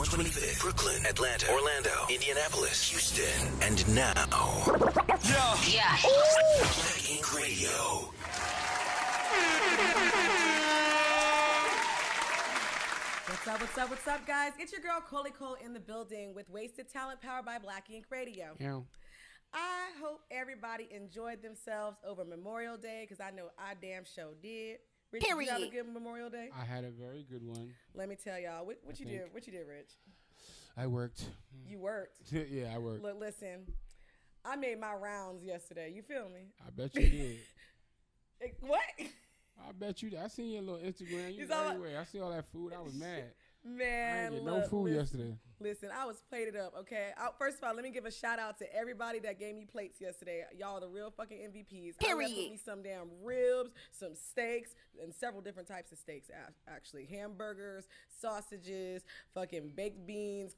125th, Brooklyn, Atlanta, Orlando, Indianapolis, Houston, and now, Yeah. Black Ink Radio. What's up, guys? It's your girl, Coley Cole, in the building with Wasted Talent, powered by Black Ink Radio. Yeah. I hope everybody enjoyed themselves over Memorial Day, because I know I damn sure did. Rich, did you have a good Memorial Day? I had a very good one. Let me tell y'all. What you did? What you did, Rich? I worked. You worked? Yeah, I worked. Look, listen. I made my rounds yesterday. You feel me? I bet you did. What? I bet you. I seen your little Instagram. You You saw everywhere. I see all that food. I was mad. Man, I didn't get no food yesterday. Listen, I was plated up, okay? First of all, let me give a shout out to everybody that gave me plates yesterday. Y'all are the real fucking MVPs. I left with me some damn ribs, some steaks, and several different types of steaks, actually. Hamburgers, sausages, fucking baked beans,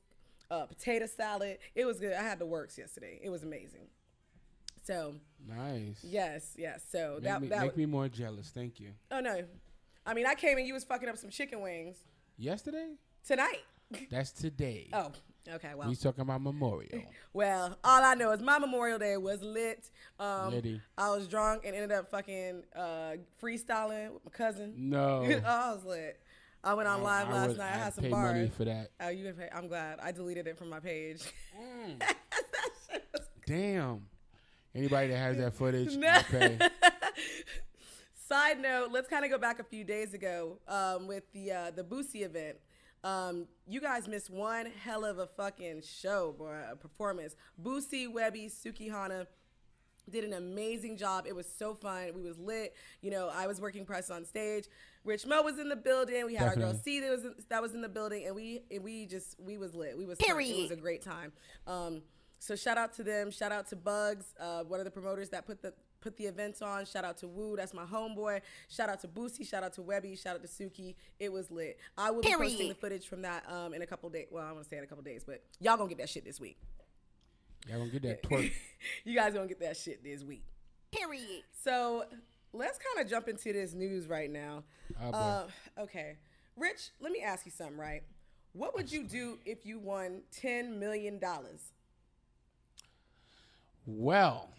potato salad. It was good. I had the works yesterday. It was amazing. So. Nice. Yes. So make me more jealous. Thank you. Oh, no. I mean, I came and you was fucking up some chicken wings. Yesterday? Tonight. That's today. Oh, okay. Well, we talking about Memorial. Well, all I know is my Memorial Day was lit. Litty. I was drunk and ended up fucking freestyling with my cousin. No. I was lit. I went on live last night. I had some pay bars. money for that. Oh, you would pay? I'm glad. I deleted it from my page. Damn. Anybody that has that footage, I'll pay. Side note, let's kind of go back a few days ago with the Boosie event. You guys missed one hell of a fucking show, boy, a performance. Boosie, Webby, Suki Hana did an amazing job. It was so fun. We was lit. You know, I was working press on stage. Rich Mo was in the building. We had our girl C that was in the building, and we was lit. We was Period. It was a great time. So shout out to them. Shout out to Bugs, one of the promoters that put the events on. Shout out to Woo, that's my homeboy. Shout out to Boosie. Shout out to Webby. Shout out to Suki. It was lit. I will be posting the footage from that in a couple days. Well, I want to say in a couple days, but y'all gonna get that shit this week. Y'all gonna get that twerk. You guys gonna get that shit this week. Period. So let's kind of jump into this news right now. Okay, Rich, let me ask you something, right? What would you do if you won $10 million? Well,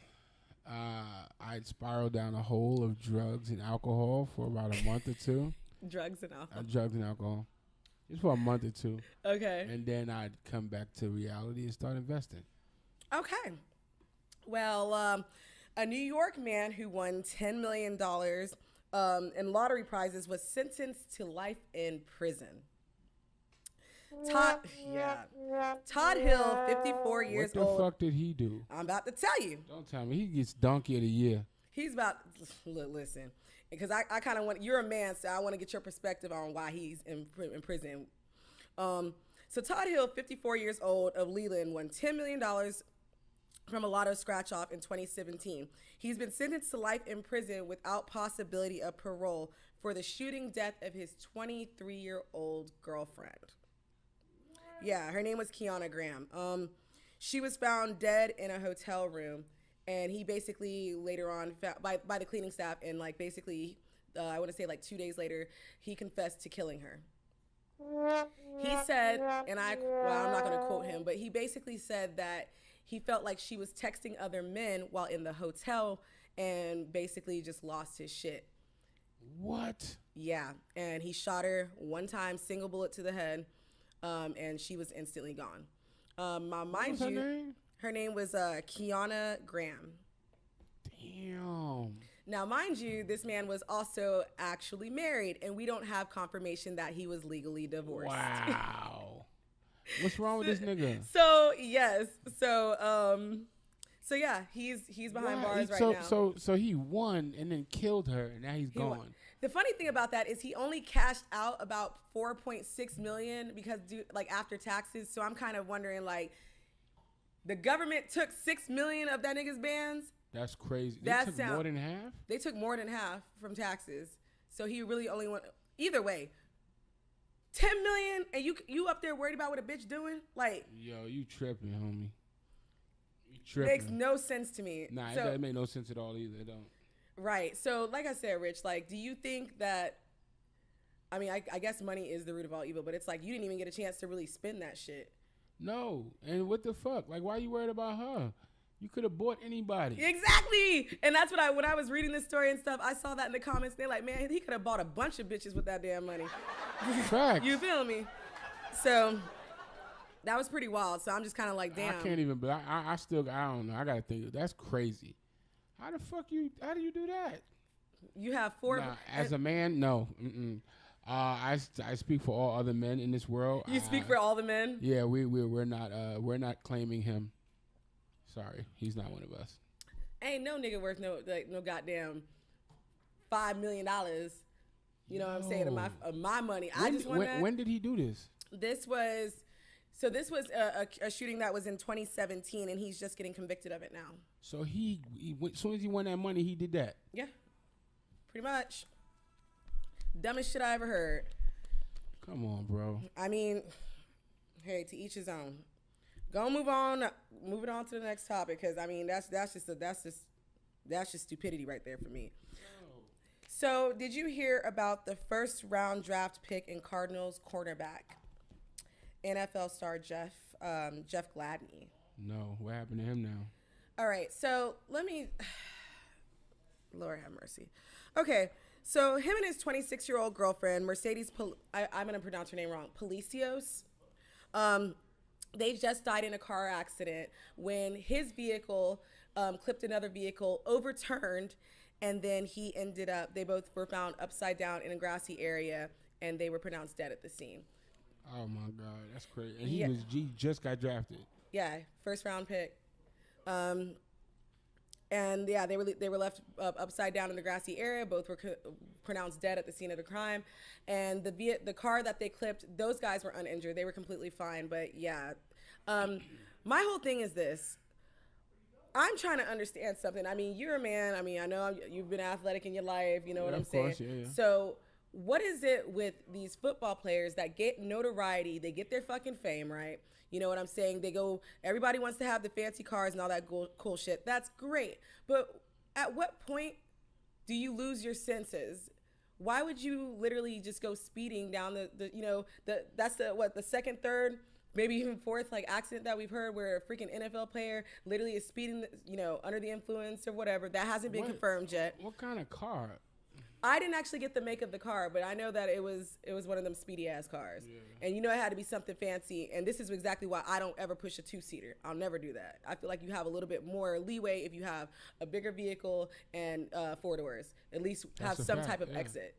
I'd spiral down a hole of drugs and alcohol for about a month or two. Drugs and alcohol. Drugs and alcohol. Just for a month or two. Okay. And then I'd come back to reality and start investing. Okay. Well, a New York man who won $10 million in lottery prizes was sentenced to life in prison. Todd Hill, 54 years old. What the fuck did he do? I'm about to tell you. Don't tell me. He gets donkey of the year. He's about, listen, because I kind of want, you're a man, so I want to get your perspective on why he's in prison. So Todd Hill, 54 years old, of Leland, won $10 million from a lotto scratch-off in 2017. He's been sentenced to life in prison without possibility of parole for the shooting death of his 23-year-old girlfriend. Yeah, her name was Kiana Graham. She was found dead in a hotel room, and he basically later on, by the cleaning staff, and like basically, I want to say like 2 days later, he confessed to killing her. He said, and I'm not going to quote him, but he basically said that he felt like she was texting other men while in the hotel and basically just lost his shit. What? Yeah, and he shot her one time, single bullet to the head. And she was instantly gone. Mind you, her name was Kiana Graham. Damn. Now, mind you, this man was also actually married, and we don't have confirmation that he was legally divorced. Wow. What's wrong with this nigga? So yes, so yeah, he's behind bars right now. So he won and then killed her, and now he's gone. The funny thing about that is he only cashed out about $4.6 million because after taxes. So I'm kind of wondering, like, the government took $6 million of that nigga's bands. That's crazy. They took more than half? They took more than half from taxes. So he really only went, either way, $10 million, and you up there worried about what a bitch doing? Like, yo, you tripping, homie. You tripping. Makes no sense to me. Nah, it doesn't make no sense at all either. It don't. Right. So, like I said, Rich, like, do you think that I mean, I guess money is the root of all evil, but it's like you didn't even get a chance to really spend that shit. No, and what the fuck? Like, why are you worried about her? You could have bought anybody. Exactly. And that's what when I was reading this story and stuff, I saw that in the comments. They're like, man, he could have bought a bunch of bitches with that damn money. Facts. You feel me? So that was pretty wild. So I'm just kind of like, damn. I can't even, but I don't know. I got to think. That's crazy. How do you do that? You have four. Nah, as a man, no. I speak for all other men in this world. You speak for all the men? Yeah, we're not claiming him. Sorry, he's not one of us. Ain't no nigga worth no goddamn $5 million. You know what I'm saying? Of my money. When did he do this? This was a shooting that was in 2017, and he's just getting convicted of it now. So he as soon as he won that money, he did that. Yeah, pretty much. Dumbest shit I ever heard. Come on, bro. I mean, hey, to each his own. Go moving on to the next topic, because I mean that's just stupidity right there for me. No. So did you hear about the first round draft pick in Cardinals cornerback, NFL star Jeff Gladney? No, what happened to him now? All right, so let me. Lord have mercy. Okay, so him and his 26-year-old girlfriend Mercedes, I'm gonna pronounce her name wrong, Palacios. They just died in a car accident when his vehicle clipped another vehicle, overturned, and then they both were found upside down in a grassy area, and they were pronounced dead at the scene. Oh my God, that's crazy. And he just got drafted. Yeah, first round pick. And yeah, they were left upside down in the grassy area. Both were pronounced dead at the scene of the crime. And the car that they clipped, those guys were uninjured. They were completely fine. But yeah, my whole thing is this. I'm trying to understand something. I mean, you're a man. I mean, I know you've been athletic in your life. You know what I'm saying? Of course, yeah. So what is it with these football players that get notoriety? They get their fucking fame, right? You know what I'm saying? Everybody wants to have the fancy cars and all that cool shit. That's great. But at what point do you lose your senses? Why would you literally just go speeding down that's the second, third, maybe even fourth accident that we've heard where a freaking NFL player literally is speeding, under the influence or whatever. That hasn't been confirmed yet. What kind of car? I didn't actually get the make of the car, but I know that it was one of them speedy ass cars. Yeah. And it had to be something fancy. And this is exactly why I don't ever push a 2-seater. I'll never do that. I feel like you have a little bit more leeway if you have a bigger vehicle and 4 doors. At least have some type of exit.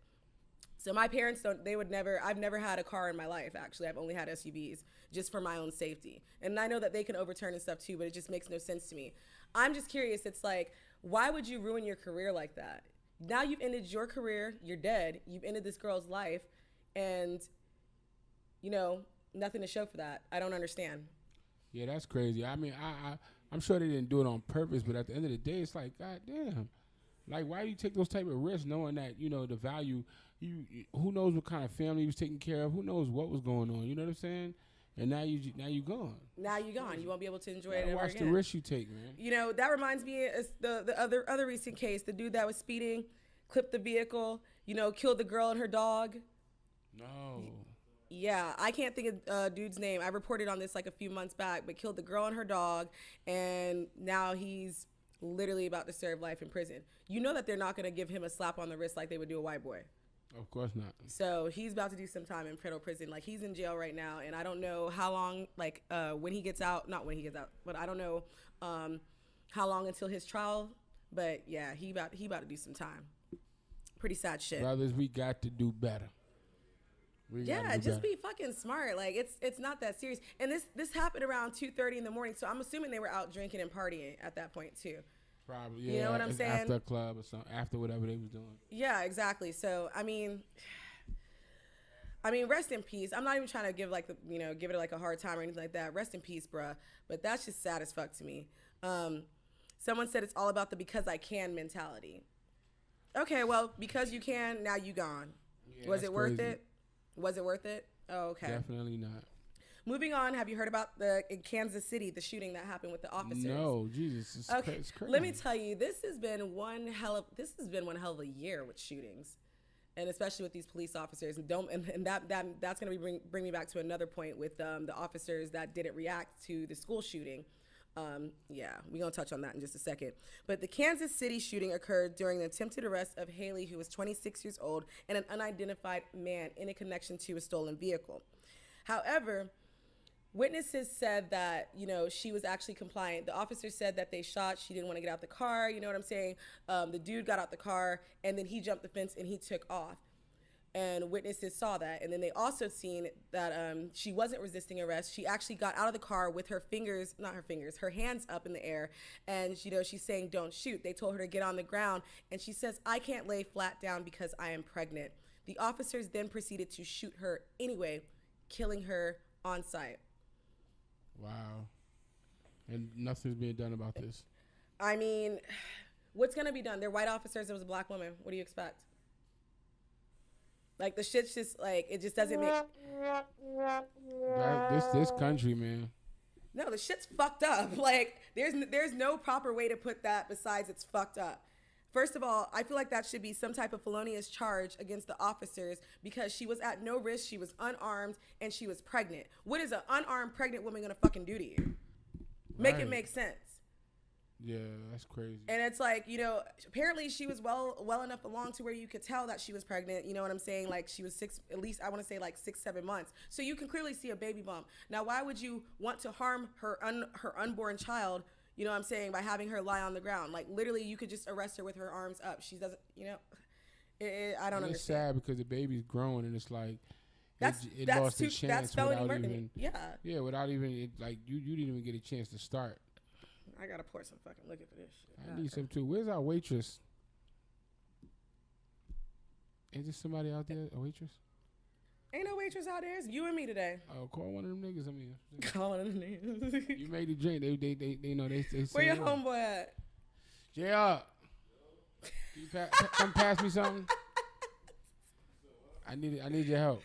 So my parents I've never had a car in my life, actually. I've only had SUVs just for my own safety. And I know that they can overturn and stuff too, but it just makes no sense to me. I'm just curious. It's like, why would you ruin your career like that? Now you've ended your career, you're dead, you've ended this girl's life, and, nothing to show for that. I don't understand. Yeah, that's crazy. I mean, I'm sure they didn't do it on purpose, but at the end of the day, it's like, God damn. Like, why do you take those type of risks knowing that, the value, who knows what kind of family he was taking care of, who knows what was going on, you know what I'm saying? And now you gone. Now you gone. You won't be able to enjoy it ever watch again. Watch the risk you take, man. That reminds me of the other recent case. The dude that was speeding, clipped the vehicle, killed the girl and her dog. No. Yeah, I can't think of dude's name. I reported on this a few months back, but killed the girl and her dog, and now he's literally about to serve life in prison. You know that they're not going to give him a slap on the wrist like they would do a white boy. Of course not. So he's about to do some time in federal prison. He's in jail right now, and I don't know how long, when he gets out, not when he gets out, but I don't know how long until his trial. But yeah, he about to do some time. Pretty sad shit. Brothers, we got to do better. Be fucking smart. It's not that serious. And this happened around 2:30 in the morning, so I'm assuming they were out drinking and partying at that point too. Probably, yeah. You know what I'm saying? After a club or something, after whatever they was doing. Yeah, exactly. So, I mean, rest in peace. I'm not even trying to give give it a hard time or anything like that. Rest in peace, bruh. But that's just sad as fuck to me. Someone said it's all about the because I can mentality. Okay, well, because you can, now you gone. Yeah, was it worth it? Was it worth it? Oh, okay. Definitely not. Moving on, have you heard about in Kansas City, the shooting that happened with the officers? No, Jesus, it's crazy. Let me tell you, this has been one hell of a year with shootings. And especially with these police officers, and that's going to bring me back to another point with the officers that didn't react to the school shooting. Yeah, we're going to touch on that in just a second. But the Kansas City shooting occurred during the attempted arrest of Haley, who was 26 years old, and an unidentified man in a connection to a stolen vehicle. However, witnesses said that, she was actually compliant. The officer said that they shot. She didn't want to get out the car. You know what I'm saying? The dude got out the car, and then he jumped the fence, and he took off. And witnesses saw that. And then they also seen that she wasn't resisting arrest. She actually got out of the car with her hands up in the air. And, she's saying, don't shoot. They told her to get on the ground. And she says, I can't lay flat down because I am pregnant. The officers then proceeded to shoot her anyway, killing her on sight. Wow. And nothing's being done about this. I mean, what's going to be done? They're white officers. It was a black woman. What do you expect? Like, the shit's just, like, it just doesn't make... This country, man. No, the shit's fucked up. Like, there's no proper way to put that besides it's fucked up. First of all, I feel like that should be some type of felonious charge against the officers because she was at no risk, she was unarmed, and she was pregnant. What is an unarmed pregnant woman gonna fucking do to you? Make it make sense. Yeah, that's crazy. And it's like, apparently she was well enough along to where you could tell that she was pregnant. You know what I'm saying? Like she was at least I want to say like 6-7 months. So you can clearly see a baby bump. Now, why would you want to harm her unborn child? You know what I'm saying? By having her lie on the ground. Like, literally, you could just arrest her with her arms up. She doesn't, I don't understand. It's sad because the baby's growing, and it's like, it that's lost a chance without even, yeah, without even, you didn't even get a chance to start. I got to pour some fucking liquor for this shit. I need some, too. Where's our waitress? Is there somebody out there, a waitress? Ain't no waitress out there. It's you and me today. Oh, call one of them niggas. Call one of them niggas. You made the drink. They Where your homeboy at? JR. Come pass me something. I need your help.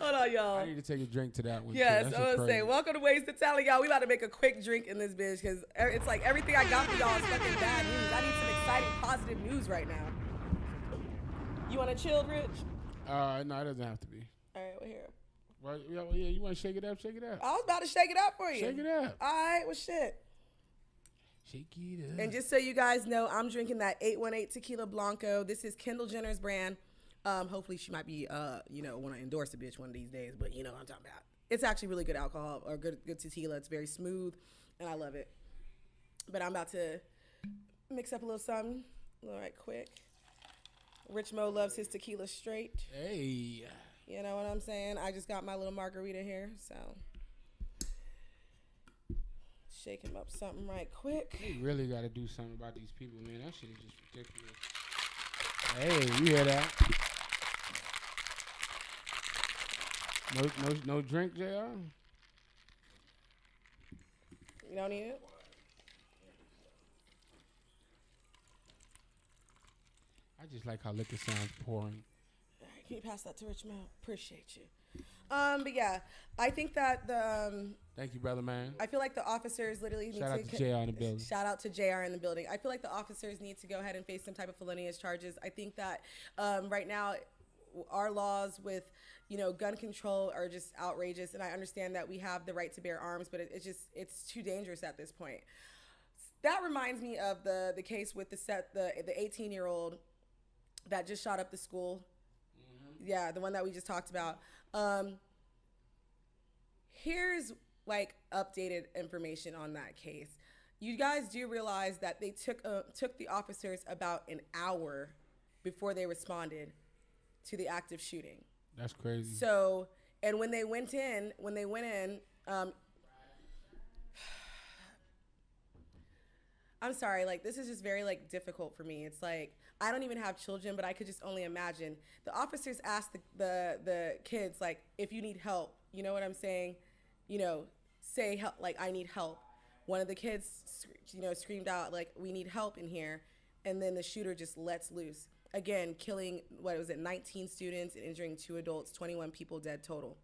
Hold on, y'all. I need to take a drink to that one. Yes, I was saying, welcome to Wasted Talent, y'all. We about to make a quick drink in this bitch because it's like everything I got for y'all is fucking bad news. I need some exciting, positive news right now. You want a chilled, Rich? No, it doesn't have to be. All right, we're here. Well, yeah, you want to shake it up? Shake it up. I was about to shake it up for you. Shake it up. All right, well, shit. Shake it up. And just so you guys know, I'm drinking that 818 Tequila Blanco. This is Kendall Jenner's brand. Hopefully she might be, want to endorse a bitch one of these days, but you know what I'm talking about. It's actually really good alcohol or good tequila. It's very smooth, and I love it. But I'm about to mix up a little something, right quick. Rich Mo loves his tequila straight. Hey. You know what I'm saying? I just got my little margarita here, so shake him up something right quick. They really got to do something about these people, man. That shit is just ridiculous. Hey, you hear that? No drink, JR? You don't need it? I just like how liquor sounds pouring. Can you pass that to Rich Mel? Appreciate you. But yeah, I think that the thank you, brother, man. I feel like the officers literally shout out to JR in the building. Shout out to JR in the building. I feel like the officers need to go ahead and face some type of felonious charges. I think that right now our laws with gun control are just outrageous, and I understand that we have the right to bear arms, but it's too dangerous at this point. That reminds me of the case with the 18-year-old that just shot up the school. Yeah, the one that we just talked about. Here's like updated information on that case. You guys do realize that they took the officers about an hour before they responded to the active shooting. That's crazy. So, and when they went in, I'm sorry, like this is just very like difficult for me. It's like I don't even have children, but I could just only imagine. The officers asked the kids like, if you need help, you know what I'm saying? Say help, like I need help. One of the kids, screamed out like, we need help in here, and then the shooter just lets loose. Again, killing 19 students and injuring 2 adults, 21 people dead total.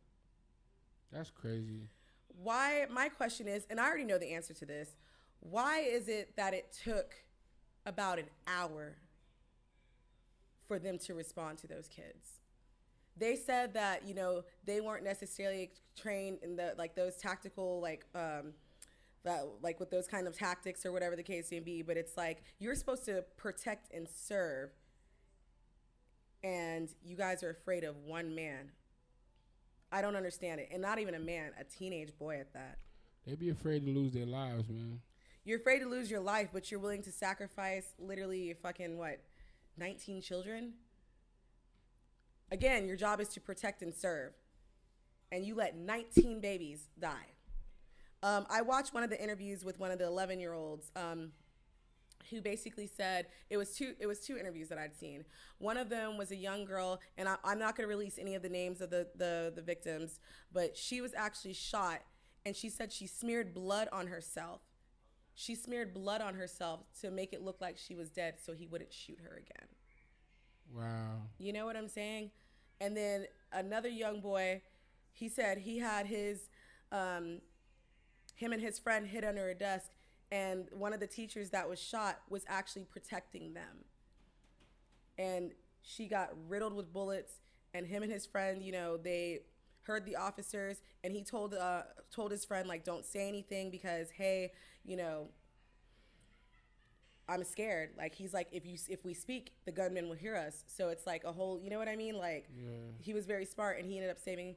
That's crazy. Why? My question is, and I already know the answer to this. Why is it that it took about an hour for them to respond to those kids. They said that, you know, they weren't necessarily trained in the like those tactical that like with those kind of tactics or whatever the case may be, but it's like you're supposed to protect and serve, and you guys are afraid of one man. I don't understand it. And not even a man, a teenage boy at that. They be afraid to lose their lives, man. You're afraid to lose your life, but you're willing to sacrifice literally fucking 19 children? Again, your job is to protect and serve. And you let 19 babies die. I watched one of the interviews with one of the 11-year-olds who basically said it was two interviews that I'd seen. One of them was a young girl, and I'm not going to release any of the names of the victims, but she was actually shot, and she said she smeared blood on herself. She smeared blood on herself to make it look like she was dead so he wouldn't shoot her again. Wow. You know what I'm saying? And then another young boy, he said he had his him and his friend hid under a desk, and one of the teachers that was shot was actually protecting them. And she got riddled with bullets, and him and his friend, you know, they heard the officers, and he told his friend, like, don't say anything because, hey, you know, I'm scared. Like, he's like, if we speak, the gunman will hear us. So it's like a whole, you know what I mean? Like, He was very smart, and he ended up saving.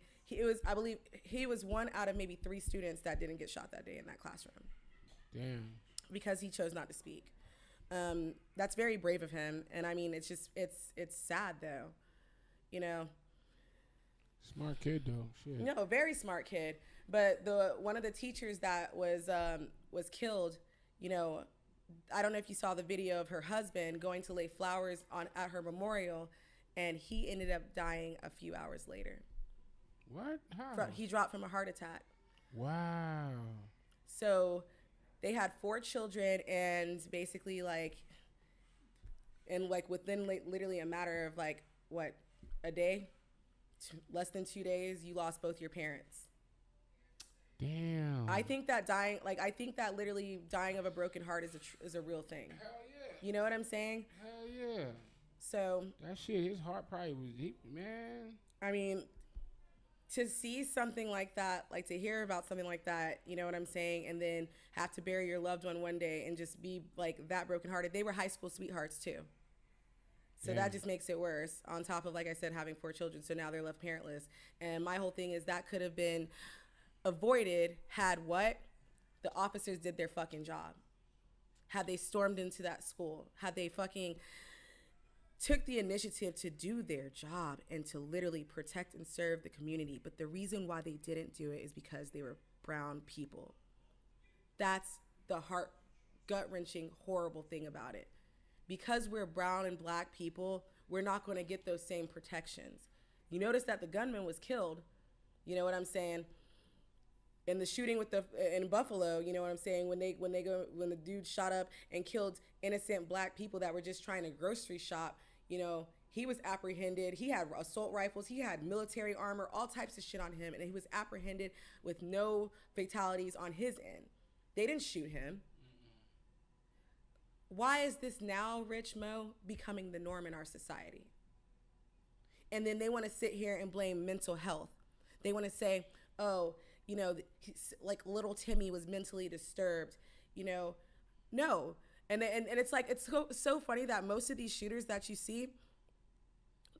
I believe he was one out of maybe 3 students that didn't get shot that day in that classroom. Damn. Because he chose not to speak. That's very brave of him, and I mean, it's just it's sad though, you know. Smart kid though. Shit. No, very smart kid. But one of the teachers that was killed, you know, I don't know if you saw the video of her husband going to lay flowers at her memorial, and he ended up dying a few hours later. What? How? He dropped from a heart attack. Wow. So they had 4 children, and basically within literally a matter of a day, less than 2 days, you lost both your parents. Damn. I think that literally dying of a broken heart is a real thing. Hell yeah. You know what I'm saying? Hell yeah. So that shit, his heart probably was deep, man. I mean, to see something like that, like to hear about something like that, you know what I'm saying, and then have to bury your loved one one day and just be like that brokenhearted. They were high school sweethearts too. So that just makes it worse, on top of, like I said, having 4 children. So now they're left parentless. And my whole thing is that could have been avoided had the officers did their fucking job. Had they stormed into that school. Had they fucking took the initiative to do their job and to literally protect and serve the community. But the reason why they didn't do it is because they were brown people. That's the gut-wrenching, horrible thing about it. Because we're brown and black people, we're not going to get those same protections. You notice that the gunman was killed, you know what I'm saying? In the shooting in Buffalo, you know what I'm saying? When the dude shot up and killed innocent black people that were just trying to grocery shop, you know, he was apprehended. He had assault rifles. He had military armor, all types of shit on him, and he was apprehended with no fatalities on his end. They didn't shoot him. Why is this now, Rich Mo, becoming the norm in our society? And then they want to sit here and blame mental health. They want to say, oh, you know, like little Timmy was mentally disturbed, you know. No. And it's like, it's so funny that most of these shooters that you see,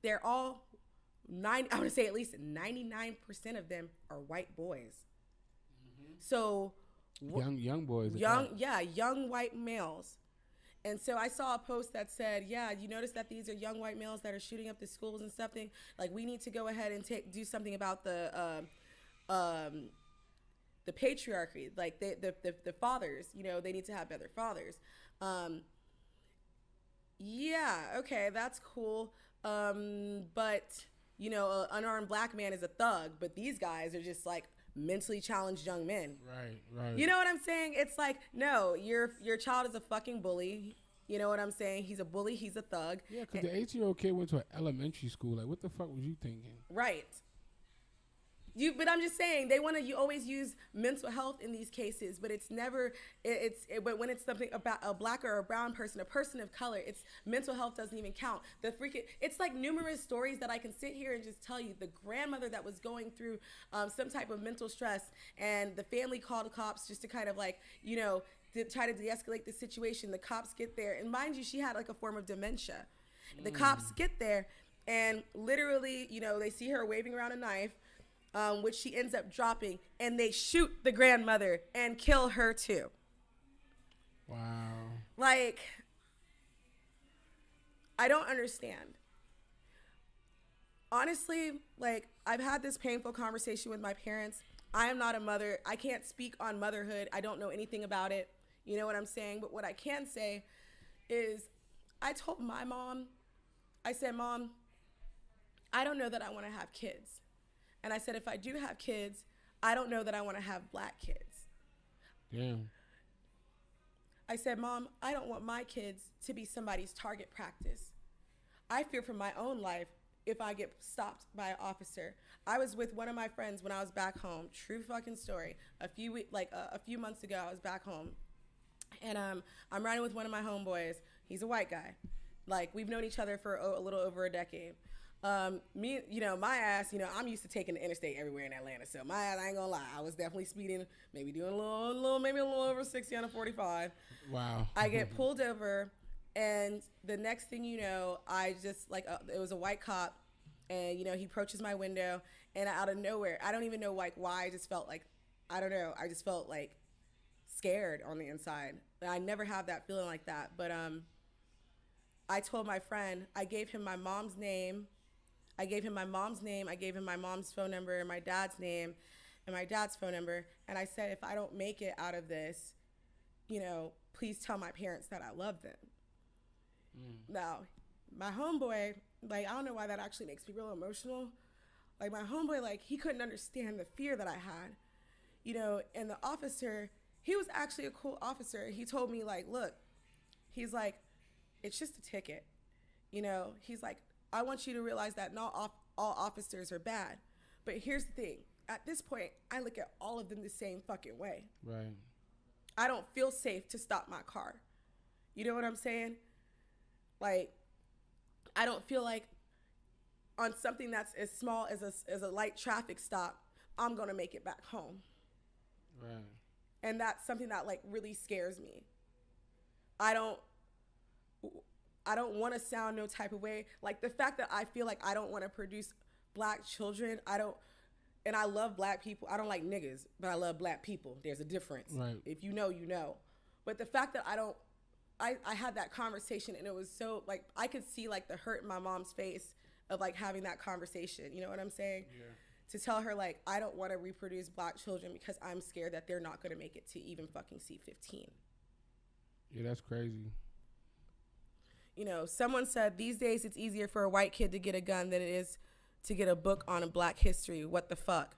they're all, I would say at least 99% of them are white boys. Mm-hmm. So. Young boys. Young white males. And so I saw a post that said, yeah, you notice that these are young white males that are shooting up the schools and something. Like, we need to go ahead and do something about the patriarchy. Like, the fathers, you know, they need to have better fathers. Yeah, okay, that's cool. But, you know, an unarmed black man is a thug, but these guys are just like mentally challenged young men. Right. You know what I'm saying? It's like, no, your child is a fucking bully. You know what I'm saying? He's a bully. He's a thug. Yeah, because the 18-year-old kid went to an elementary school. Like, what the fuck was you thinking? Right. But I'm just saying they want to. You always use mental health in these cases, but it's never. But when it's something about a black or a brown person, a person of color, it's mental health doesn't even count. It's like numerous stories that I can sit here and just tell you. The grandmother that was going through some type of mental stress, and the family called the cops just to kind of like to try to de-escalate the situation. The cops get there, and mind you, she had like a form of dementia. The cops get there, and literally, they see her waving around a knife. Which she ends up dropping, and they shoot the grandmother and kill her too. Wow. Like, I don't understand. Honestly, like, I've had this painful conversation with my parents. I am not a mother. I can't speak on motherhood. I don't know anything about it. You know what I'm saying? But what I can say is I told my mom, I said, Mom, I don't know that I want to have kids. And I said, if I do have kids, I don't know that I want to have black kids. Damn. I said, Mom, I don't want my kids to be somebody's target practice. I fear for my own life if I get stopped by an officer. I was with one of my friends when I was back home. True fucking story. A few months ago, I was back home. And I'm riding with one of my homeboys. He's a white guy. Like, we've known each other for a little over a decade. My ass, I'm used to taking the interstate everywhere in Atlanta. So my ass, I ain't gonna lie, I was definitely speeding, maybe doing maybe a little over 60 on a 45. Wow. I get pulled over, and the next thing you know, I just it was a white cop, and he approaches my window, and out of nowhere, I don't even know why, I just felt like, I don't know, I just felt like scared on the inside. I never have that feeling like that, but I told my friend, I gave him my mom's name. I gave him my mom's phone number, and my dad's name, and my dad's phone number. And I said, if I don't make it out of this, please tell my parents that I love them. Now, my homeboy, I don't know why that actually makes me real emotional. Like, my homeboy, he couldn't understand the fear that I had. And the officer, he was actually a cool officer. He told me, look, he's like, it's just a ticket. He's like, I want you to realize that not all officers are bad. But here's the thing. At this point, I look at all of them the same fucking way. Right. I don't feel safe to stop my car. You know what I'm saying? I don't feel like on something that's as small as a light traffic stop, I'm going to make it back home. Right. And that's something that really scares me. I don't want to sound no type of way. The fact that I feel like I don't want to produce black children, and I love black people. I don't like niggas, but I love black people. There's a difference. Right. If you know, you know. But the fact that I had that conversation, and it was so, I could see, the hurt in my mom's face of, having that conversation. You know what I'm saying? Yeah. To tell her, I don't want to reproduce black children because I'm scared that they're not going to make it to even fucking C15. Yeah, that's crazy. Someone said these days it's easier for a white kid to get a gun than it is to get a book on a black history. What the fuck?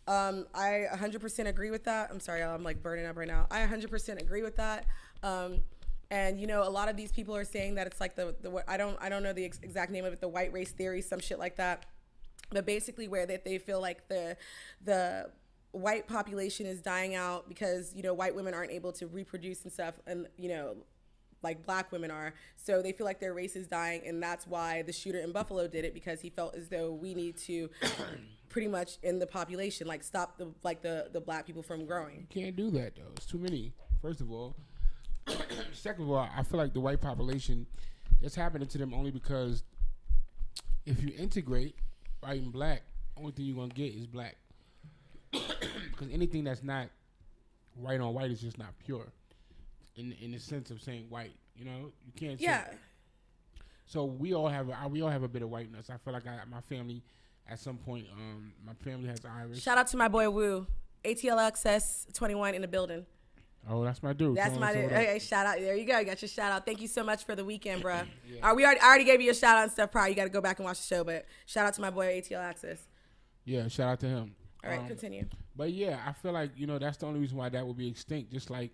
I 100% agree with that. I'm sorry, I'm burning up right now. I 100% agree with that. And a lot of these people are saying that it's the I don't know the exact name of it, the white race theory, some shit like that. But basically where that they feel like the white population is dying out because, white women aren't able to reproduce and stuff, and, black women are. So they feel like their race is dying, and that's why the shooter in Buffalo did it, because he felt as though we need to pretty much end the population, stop the black people from growing. You can't do that, though. It's too many, first of all. Second of all, I feel like the white population, that's happening to them only because if you integrate white and black, only thing you're going to get is black. Because anything that's not white on white is just not pure. In the sense of saying white, you can't. Yeah. Say. So we all have a bit of whiteness. I feel like my family, at some point, my family has Irish. Shout out to my boy Woo, ATL Access 21 in the building. Oh, that's my dude. That's my dude. Okay, shout out. There you go. You got your shout out. Thank you so much for the weekend, bro. Yeah. I already gave you a shout out and stuff prior. You got to go back and watch the show, but shout out to my boy ATL Access. Yeah, shout out to him. All right, continue. But yeah, I feel like that's the only reason why that would be extinct. Just like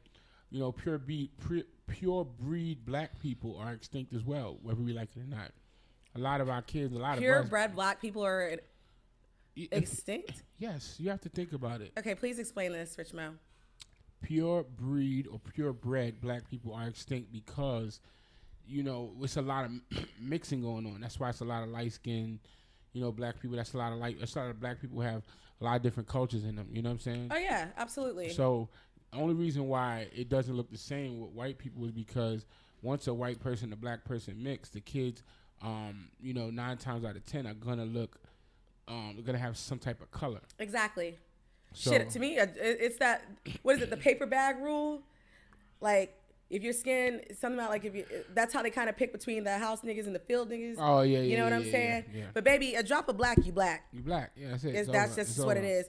pure breed black people are extinct as well, whether we like it or not. A lot of our kids, a lot of us. Purebred black people are Extinct? Yes, you have to think about it. Okay, please explain this, Rich Mo. Pure breed or purebred black people are extinct because, it's a lot of mixing going on. That's why it's a lot of light skinned, black people. That's a lot of black people have a lot of different cultures in them. You know what I'm saying? Oh yeah, absolutely. So the only reason why it doesn't look the same with white people is because once a white person and a black person mix, the kids, 9 times out of 10 are gonna look, they're gonna have some type of color. Exactly. So, Shit, to me, it's that, what is it, the paper bag rule? Like, if your skin, something about like, that's how they kind of pick between the house niggas and the field niggas. Oh, yeah, yeah. You know what I'm saying? Yeah. But baby, a drop of black, you black. You black. Yeah, that's it. That's just what it is.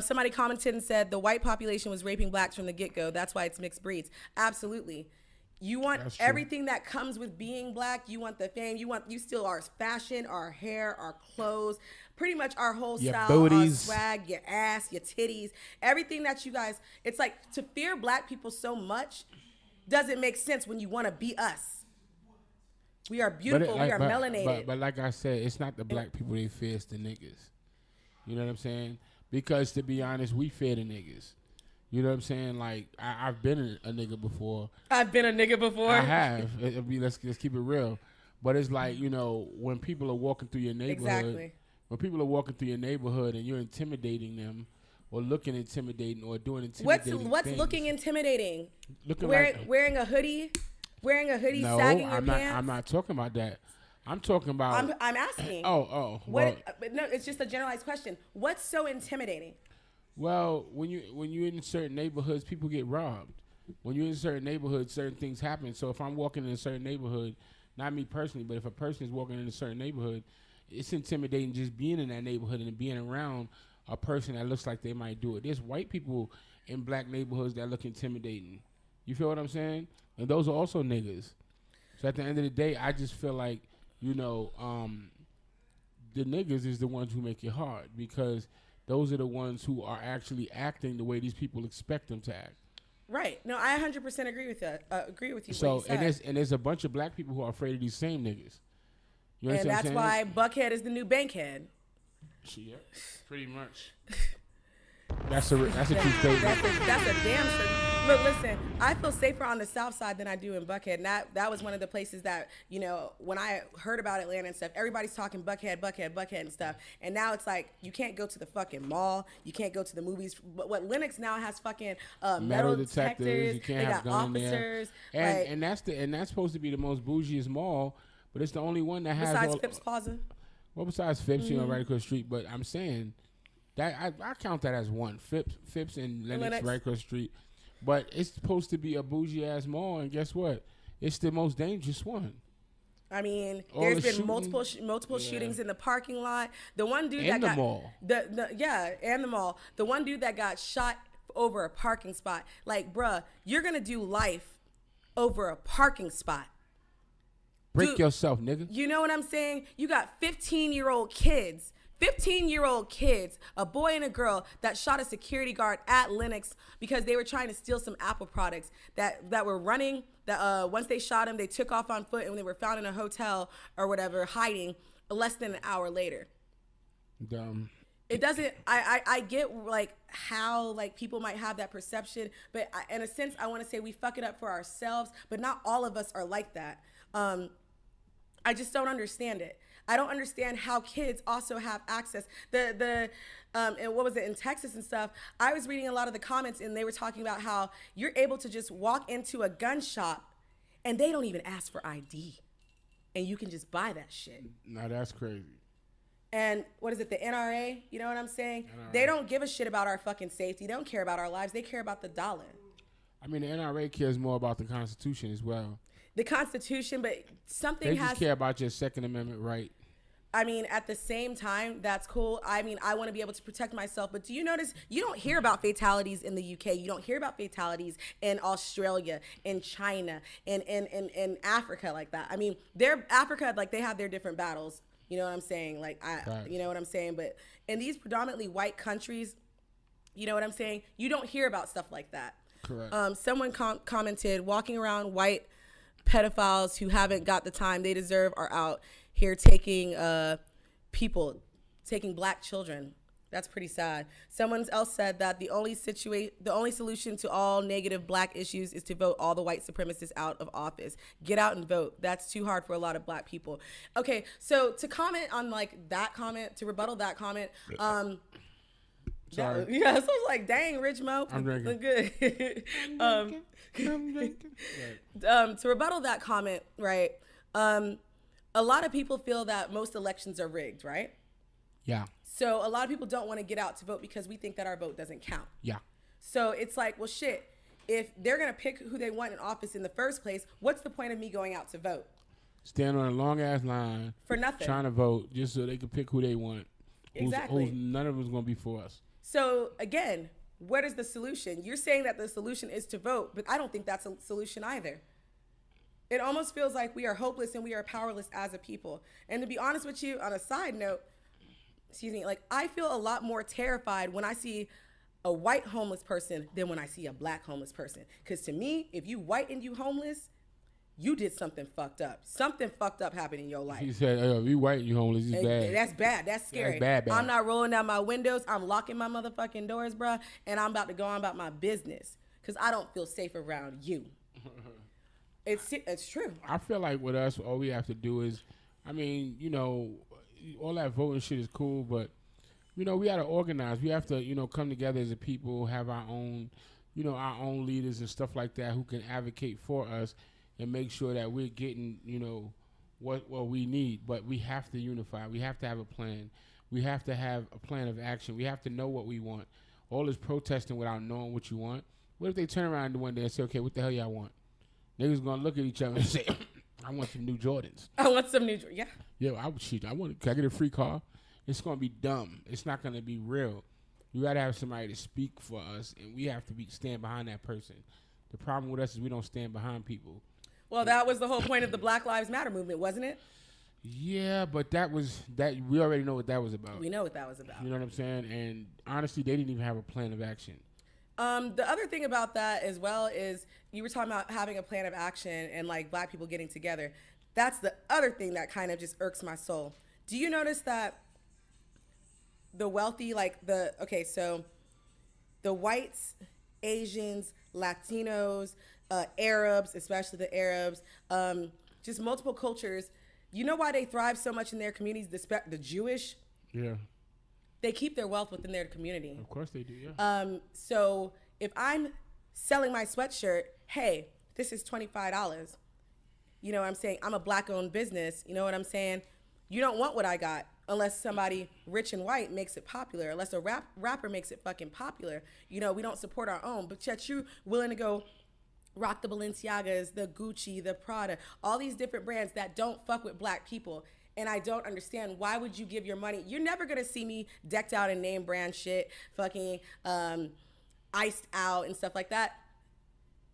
Somebody commented and said the white population was raping blacks from the get-go. That's why it's mixed breeds. Absolutely. You want everything that comes with being black. You want the fame. You steal our fashion, our hair, our clothes, pretty much our whole style, booties, our swag, your ass, your titties, everything that you guys. It's like to fear black people so much doesn't make sense when you want to be us. We are beautiful. We are melanated. But like I said, it's not the black people they fear, it's the niggas. You know what I'm saying? Because to be honest, we fear the niggas. You know what I'm saying? Like, I've been a nigga before. I've been a nigga before. I have. Let's keep it real. But it's like, when people are walking through your neighborhood. Exactly. When people are walking through your neighborhood and you're intimidating them or looking intimidating or doing intimidating What's things. looking intimidating? Looking wearing a hoodie? Wearing a hoodie, sagging your pants? I'm not talking about that. I'm talking about... I'm asking. Oh. No, it's just a generalized question. What's so intimidating? Well, when you're in certain neighborhoods, people get robbed. When you're in certain neighborhoods, certain things happen. So if I'm walking in a certain neighborhood, not me personally, but if a person is walking in a certain neighborhood, it's intimidating just being in that neighborhood and being around a person that looks like they might do it. There's white people in black neighborhoods that look intimidating. You feel what I'm saying? And those are also niggas. So at the end of the day, I just feel like, the niggas is the ones who make it hard because those are the ones who are actually acting the way these people expect them to act. Right. No, I 100% agree with that. Agree with you. So and there's a bunch of black people who are afraid of these same niggas. You and that's why Buckhead is the new Bankhead. Yeah, pretty much. That's a true statement. That's a damn sure. Look, listen, I feel safer on the south side than I do in Buckhead. And that was one of the places that, when I heard about Atlanta and stuff, everybody's talking Buckhead and stuff. And now it's like, you can't go to the fucking mall. You can't go to the movies. But what Lennox now has fucking metal detectors. You can't have guns officers. There. And that's supposed to be the most bougiest mall, but it's the only one that has besides Phipps Plaza. Well, besides Phipps, right across the street. But I'm saying that I count that as one. Phipps and Lennox right across the street. But it's supposed to be a bougie ass mall, and guess what? It's the most dangerous one. I mean, there's been multiple shootings in the parking lot. The one dude that got the mall. And the mall. The one dude that got shot over a parking spot. Like, bruh, you're gonna do life over a parking spot. Break yourself, nigga. You know what I'm saying? You got 15-year-old kids, a boy and a girl that shot a security guard at Lennox because they were trying to steal some Apple products that were running. That once they shot him, they took off on foot and they were found in a hotel or whatever, hiding less than an hour later. Dumb. It doesn't. I get like how like people might have that perception, but in a sense, I want to say we fuck it up for ourselves. But not all of us are like that. I just don't understand it. I don't understand how kids also have access. And what was it in Texas and stuff? I was reading a lot of the comments and they were talking about how you're able to just walk into a gun shop and they don't even ask for ID, and you can just buy that shit. Now that's crazy. And what is it, the NRA? You know what I'm saying? NRA. They don't give a shit about our fucking safety. They don't care about our lives. They care about the dollar. I mean, the NRA cares more about the Constitution as well. The Constitution, but they just care about your Second Amendment right. I mean, at the same time, that's cool. I mean, I want to be able to protect myself. But do you notice you don't hear about fatalities in the UK? You don't hear about fatalities in Australia, in China, in Africa like that. I mean, Africa, like they have their different battles. You know what I'm saying? Like, you know what I'm saying? But in these predominantly white countries, you know what I'm saying? You don't hear about stuff like that. Correct. Someone commented, walking around white pedophiles who haven't got the time they deserve are out here taking black children. That's pretty sad. Someone else said that the only solution to all negative black issues is to vote all the white supremacists out of office. Get out and vote. That's too hard for a lot of black people. Okay, so to comment on like that comment, to rebuttal that comment, Sorry. yeah, so I was like, dang, Rich Mo, I'm drinking. Good. I'm drinking. To rebuttal that comment, right? A lot of people feel that most elections are rigged, right? Yeah. So a lot of people don't want to get out to vote because we think that our vote doesn't count. Yeah. So it's like, well, shit, if they're going to pick who they want in office in the first place, what's the point of me going out to vote? Stand on a long-ass line. For nothing. Trying to vote just so they can pick who they want. Exactly. None of them is going to be for us. So, again, what is the solution? You're saying that the solution is to vote, but I don't think that's a solution either. It almost feels like we are hopeless and we are powerless as a people. And to be honest with you, on a side note, like I feel a lot more terrified when I see a white homeless person than when I see a black homeless person. Because to me, if you white and you homeless, you did something fucked up. Something fucked up happened in your life. He said, if you white and you homeless, it's bad. That's bad. That's scary. That's bad. I'm not rolling down my windows. I'm locking my motherfucking doors, bruh. And I'm about to go on about my business. Because I don't feel safe around you. It's true. I feel like with us, all we have to do is, all that voting shit is cool, but, we got to organize. We have to, come together as a people, have our own, our own leaders and stuff like that who can advocate for us and make sure that we're getting, what we need. But we have to unify. We have to have a plan. We have to have a plan of action. We have to know what we want. All this protesting without knowing what you want. What if they turn around one day and say, okay, what the hell y'all want? Niggas gonna look at each other and say, I want some new Jordans. I want some new Jordans, yeah. Yeah, can I get a free car? It's gonna be dumb. It's not gonna be real. You gotta have somebody to speak for us, and we have to stand behind that person. The problem with us is we don't stand behind people. Well, that was the whole point of the Black Lives Matter movement, wasn't it? Yeah, but we already know what that was about. We know what that was about. You know what I'm saying? And honestly, they didn't even have a plan of action. The other thing about that as well is you were talking about having a plan of action and like black people getting together. That's the other thing that kind of just irks my soul. Do you notice that the wealthy, so the whites, Asians, Latinos, Arabs, especially the Arabs, just multiple cultures, you know why they thrive so much in their communities, the Jewish? Yeah. They keep their wealth within their community. Of course they do, yeah. So if I'm selling my sweatshirt, hey, this is $25. You know what I'm saying? I'm a black-owned business. You know what I'm saying? You don't want what I got unless somebody rich and white makes it popular, unless a rapper makes it fucking popular. We don't support our own. But yet you willing to go rock the Balenciagas, the Gucci, the Prada, all these different brands that don't fuck with black people. And I don't understand, why would you give your money? You're never going to see me decked out in name brand shit, fucking iced out and stuff like that.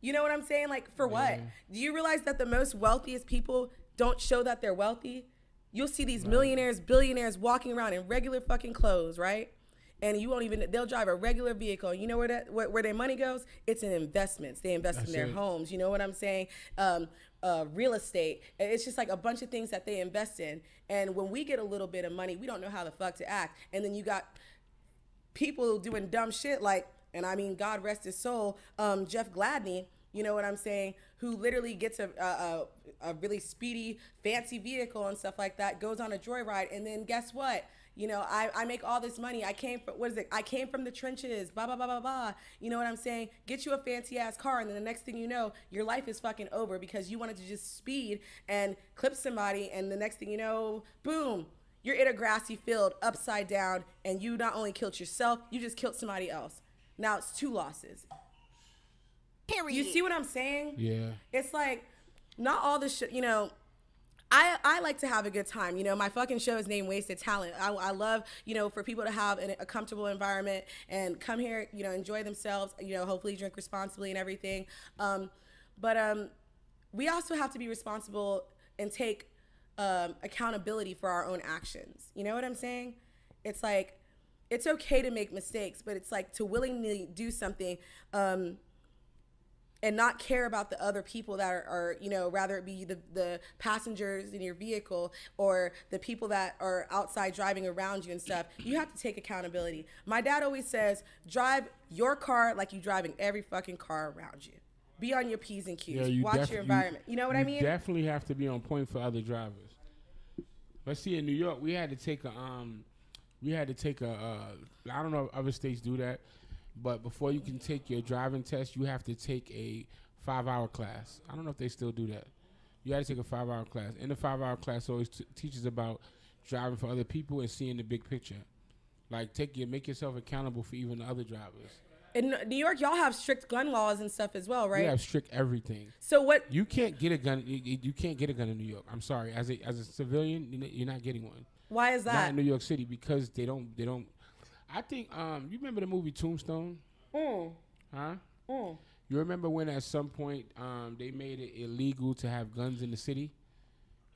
You know what I'm saying? Like, for what? Do you realize that the most wealthiest people don't show that they're wealthy? You'll see these millionaires, billionaires walking around in regular fucking clothes, right? And you won't even, they'll drive a regular vehicle. You know where their money goes? It's in investments. They invest in their homes. You know what I'm saying? Real estate. It's just like a bunch of things that they invest in. And when we get a little bit of money, we don't know how the fuck to act. And then you got people doing dumb shit like, and I mean, God rest his soul, Jeff Gladney, you know what I'm saying, who literally gets a really speedy, fancy vehicle and stuff like that, goes on a joyride, and then guess what? I make all this money. I came from the trenches, blah, blah, blah, blah, blah. You know what I'm saying? Get you a fancy ass car, and then the next thing you know, your life is fucking over because you wanted to just speed and clip somebody, and the next thing you know, boom, you're in a grassy field upside down, and you not only killed yourself, you just killed somebody else. Now it's 2 losses. Period. You see what I'm saying? Yeah. It's like, not all this shit, I like to have a good time. My fucking show is named Wasted Talent. I love, for people to have a comfortable environment and come here, enjoy themselves, hopefully drink responsibly and everything. But we also have to be responsible and take accountability for our own actions. You know what I'm saying? It's like, it's okay to make mistakes, but it's like to willingly do something and not care about the other people that are rather it be the passengers in your vehicle or the people that are outside driving around you and stuff, you have to take accountability. My dad always says, drive your car like you driving every fucking car around you. Be on your P's and Q's. Yeah, watch your environment. You know what I mean? You definitely have to be on point for other drivers. Let's see, in New York, we had to take a I don't know if other states do that, but before you can take your driving test, you have to take a 5-hour class. I don't know if they still do that. You had to take a 5-hour class. In the 5-hour class, always teaches about driving for other people and seeing the big picture. Like, make yourself accountable for even the other drivers. In New York, y'all have strict gun laws and stuff as well, right? We have strict everything. So what? You can't get a gun. You can't get a gun in New York. I'm sorry. As a civilian, you're not getting one. Why is that? Not in New York City, because they don't. I think you remember the movie Tombstone? Huh? You remember when at some point they made it illegal to have guns in the city,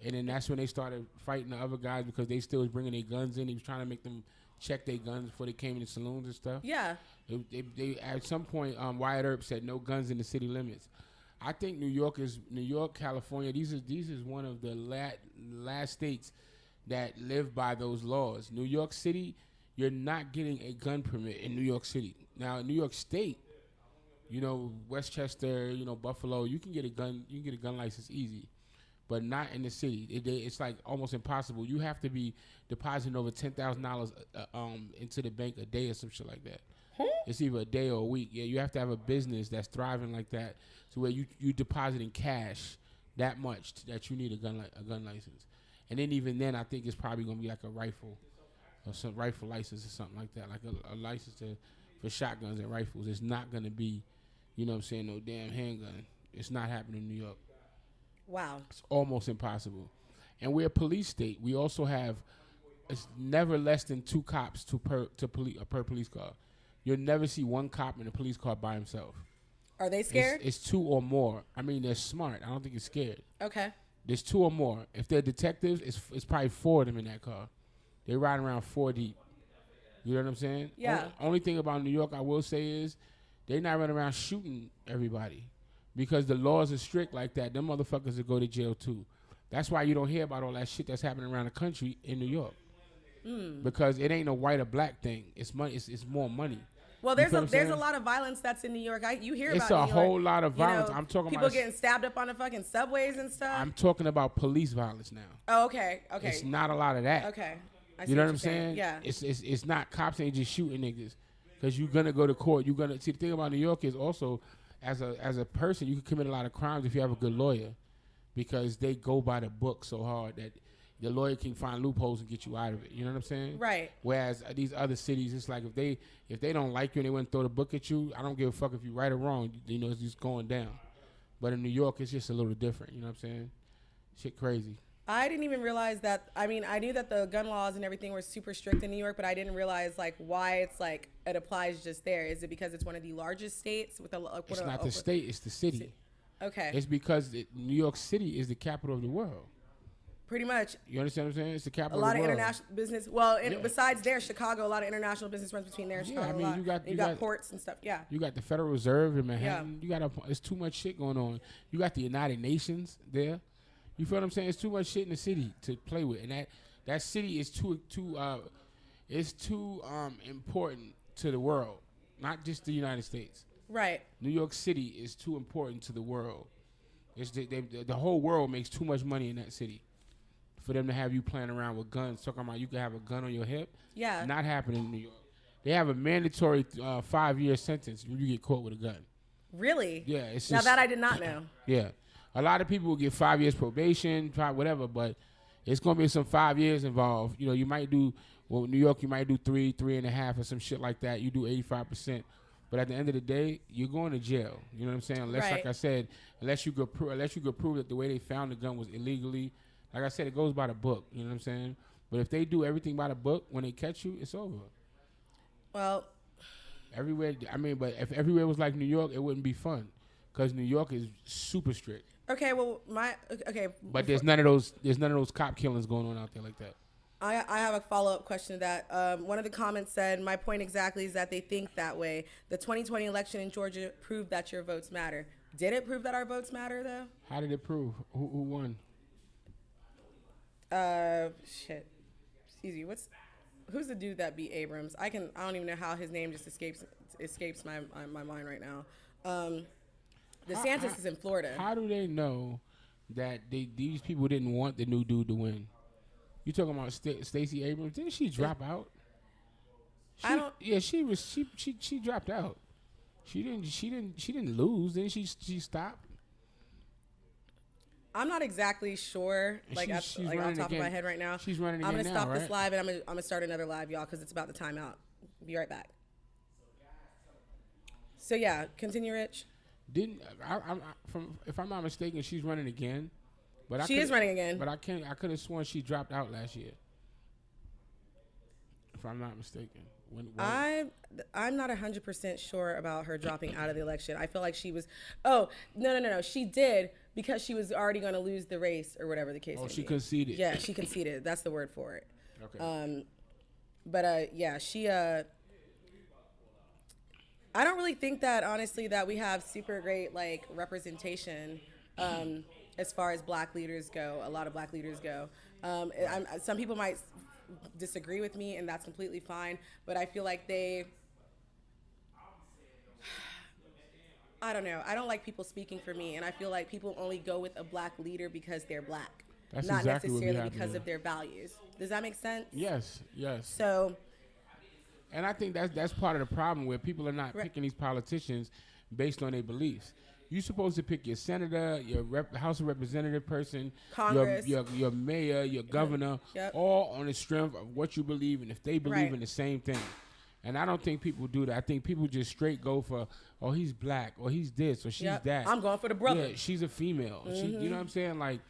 and then that's when they started fighting the other guys because they still was bringing their guns in. He was trying to make them check their guns before they came into saloons and stuff. Yeah. They at some point Wyatt Earp said no guns in the city limits. I think New York, California. These is one of the last states that live by those laws. New York City, you're not getting a gun permit in New York City. Now in New York State, Westchester, Buffalo, you can get a gun license easy, but not in the city. It's like almost impossible. You have to be depositing over $10,000 into the bank a day or some shit like that. It's either a day or a week. Yeah, you have to have a business that's thriving like that, so where you deposit in cash that much that you need a gun license. And then even then, I think it's probably gonna be like a rifle, or some rifle license or something like that, like a license for shotguns and rifles. It's not gonna be, no damn handgun. It's not happening in New York. Wow. It's almost impossible. And we're a police state. We also have, it's never less than 2 cops per police car. You'll never see one cop in a police car by himself. Are they scared? It's 2 or more. I mean, they're smart. I don't think it's scared. Okay. There's 2 or more. If they're detectives, it's probably 4 of them in that car. They're riding around 4 deep. You know what I'm saying? Yeah. Only thing about New York I will say is they're not running around shooting everybody because the laws are strict like that. Them motherfuckers will go to jail too. That's why you don't hear about all that shit that's happening around the country in New York. Because it ain't a white or black thing. It's money. It's more money. Well, there's a lot of violence that's in New York. You hear it's about a New York. whole lot of violence. I'm talking people about getting stabbed up on the fucking subways and stuff. I'm talking about police violence now. Oh, okay. It's not a lot of that. Okay. I see You know what what I'm you're saying? Yeah. It's not cops ain't just shooting niggas, because you're gonna go to court. You're gonna see, the thing about New York is also as a person you can commit a lot of crimes if you have a good lawyer, because they go by the book so hard that the lawyer can find loopholes and get you out of it. You know what I'm saying? Right. Whereas these other cities, it's like if they don't like you and they wouldn't throw the book at you, I don't give a fuck if you're right or wrong. It's just going down. But in New York, it's just a little different. You know what I'm saying? Shit crazy. I didn't even realize that. I mean, I knew that the gun laws and everything were super strict in New York, but I didn't realize why it's it applies just there. Is it because it's one of the largest states with a? It's not the state; it's the city. Okay. It's because New York City is the capital of the world. Pretty much. You understand what I'm saying? It's the capital. A lot of the of world. international business. Well, besides there, Chicago, a lot of international business runs between there and Chicago. I mean, you got ports and stuff. Yeah. You got the Federal Reserve in Manhattan. Yeah. It's too much shit going on. You got the United Nations there. You feel what I'm saying? It's too much shit in the city to play with, and that city is too important to the world, not just the United States. Right. New York City is too important to the world. It's the whole world makes too much money in that city for them to have you playing around with guns, talking about you can have a gun on your hip. Yeah. Not happening in New York. They have a mandatory 5-year sentence when you get caught with a gun. Really? Yeah. It's now just, that I did not know. Yeah. A lot of people will get 5 years probation, whatever, but it's going to be some 5 years involved. You might do, New York, you might do 3.5 or some shit like that. You do 85%. But at the end of the day, you're going to jail. You know what I'm saying? Unless, like I said, unless you could prove that the way they found the gun was illegally. Like I said, it goes by the book. You know what I'm saying? But if they do everything by the book, when they catch you, it's over. Well. Everywhere, but if everywhere was like New York, it wouldn't be fun. Because New York is super strict. Okay, well, But there's none of those cop killings going on out there like that. I have a follow-up question to that. One of the comments said, my point exactly is that they think that way. The 2020 election in Georgia proved that your votes matter. Did it prove that our votes matter, though? How did it prove? Who won? Shit. Excuse me. Who's the dude that beat Abrams? I don't even know how his name just escapes my mind right now. DeSantis is in Florida. How do they know that these people didn't want the new dude to win? You talking about Stacey Abrams? Didn't she drop out? Yeah, she dropped out. She didn't lose. Didn't she stopped? I'm not exactly sure. Like off the top of my head right now. She's running again. I'm gonna stop right? this live and I'm gonna start another live, y'all, because it's about the timeout. Be right back. So yeah, continue, Rich. If I'm not mistaken, she's running again. But she is running again. But I could have sworn she dropped out last year. If I'm not mistaken. I'm not 100% sure about her dropping out of the election. I feel like she was. Oh no! She did because she was already going to lose the race or whatever the case. Oh, she conceded. Yeah, she conceded. That's the word for it. Okay. Yeah, she. I don't really think that honestly that we have super great like representation as far as black leaders go. A lot of black leaders go. Some people might disagree with me, and that's completely fine, but I feel like I don't know. I don't like people speaking for me, and I feel like people only go with a black leader because they're black, that's not exactly necessarily because of their values. Does that make sense? Yes. So, and I think that's part of the problem where people are not picking these politicians based on their beliefs. You're supposed to pick your senator, your House of Representative person, Congress, your mayor, your governor, all on the strength of what you believe and if they believe in the same thing. And I don't think people do that. I think people just straight go for, oh, he's black, or he's this, or she's that. I'm going for the brother. Yeah, she's a female. She, you know what I'm saying? Like,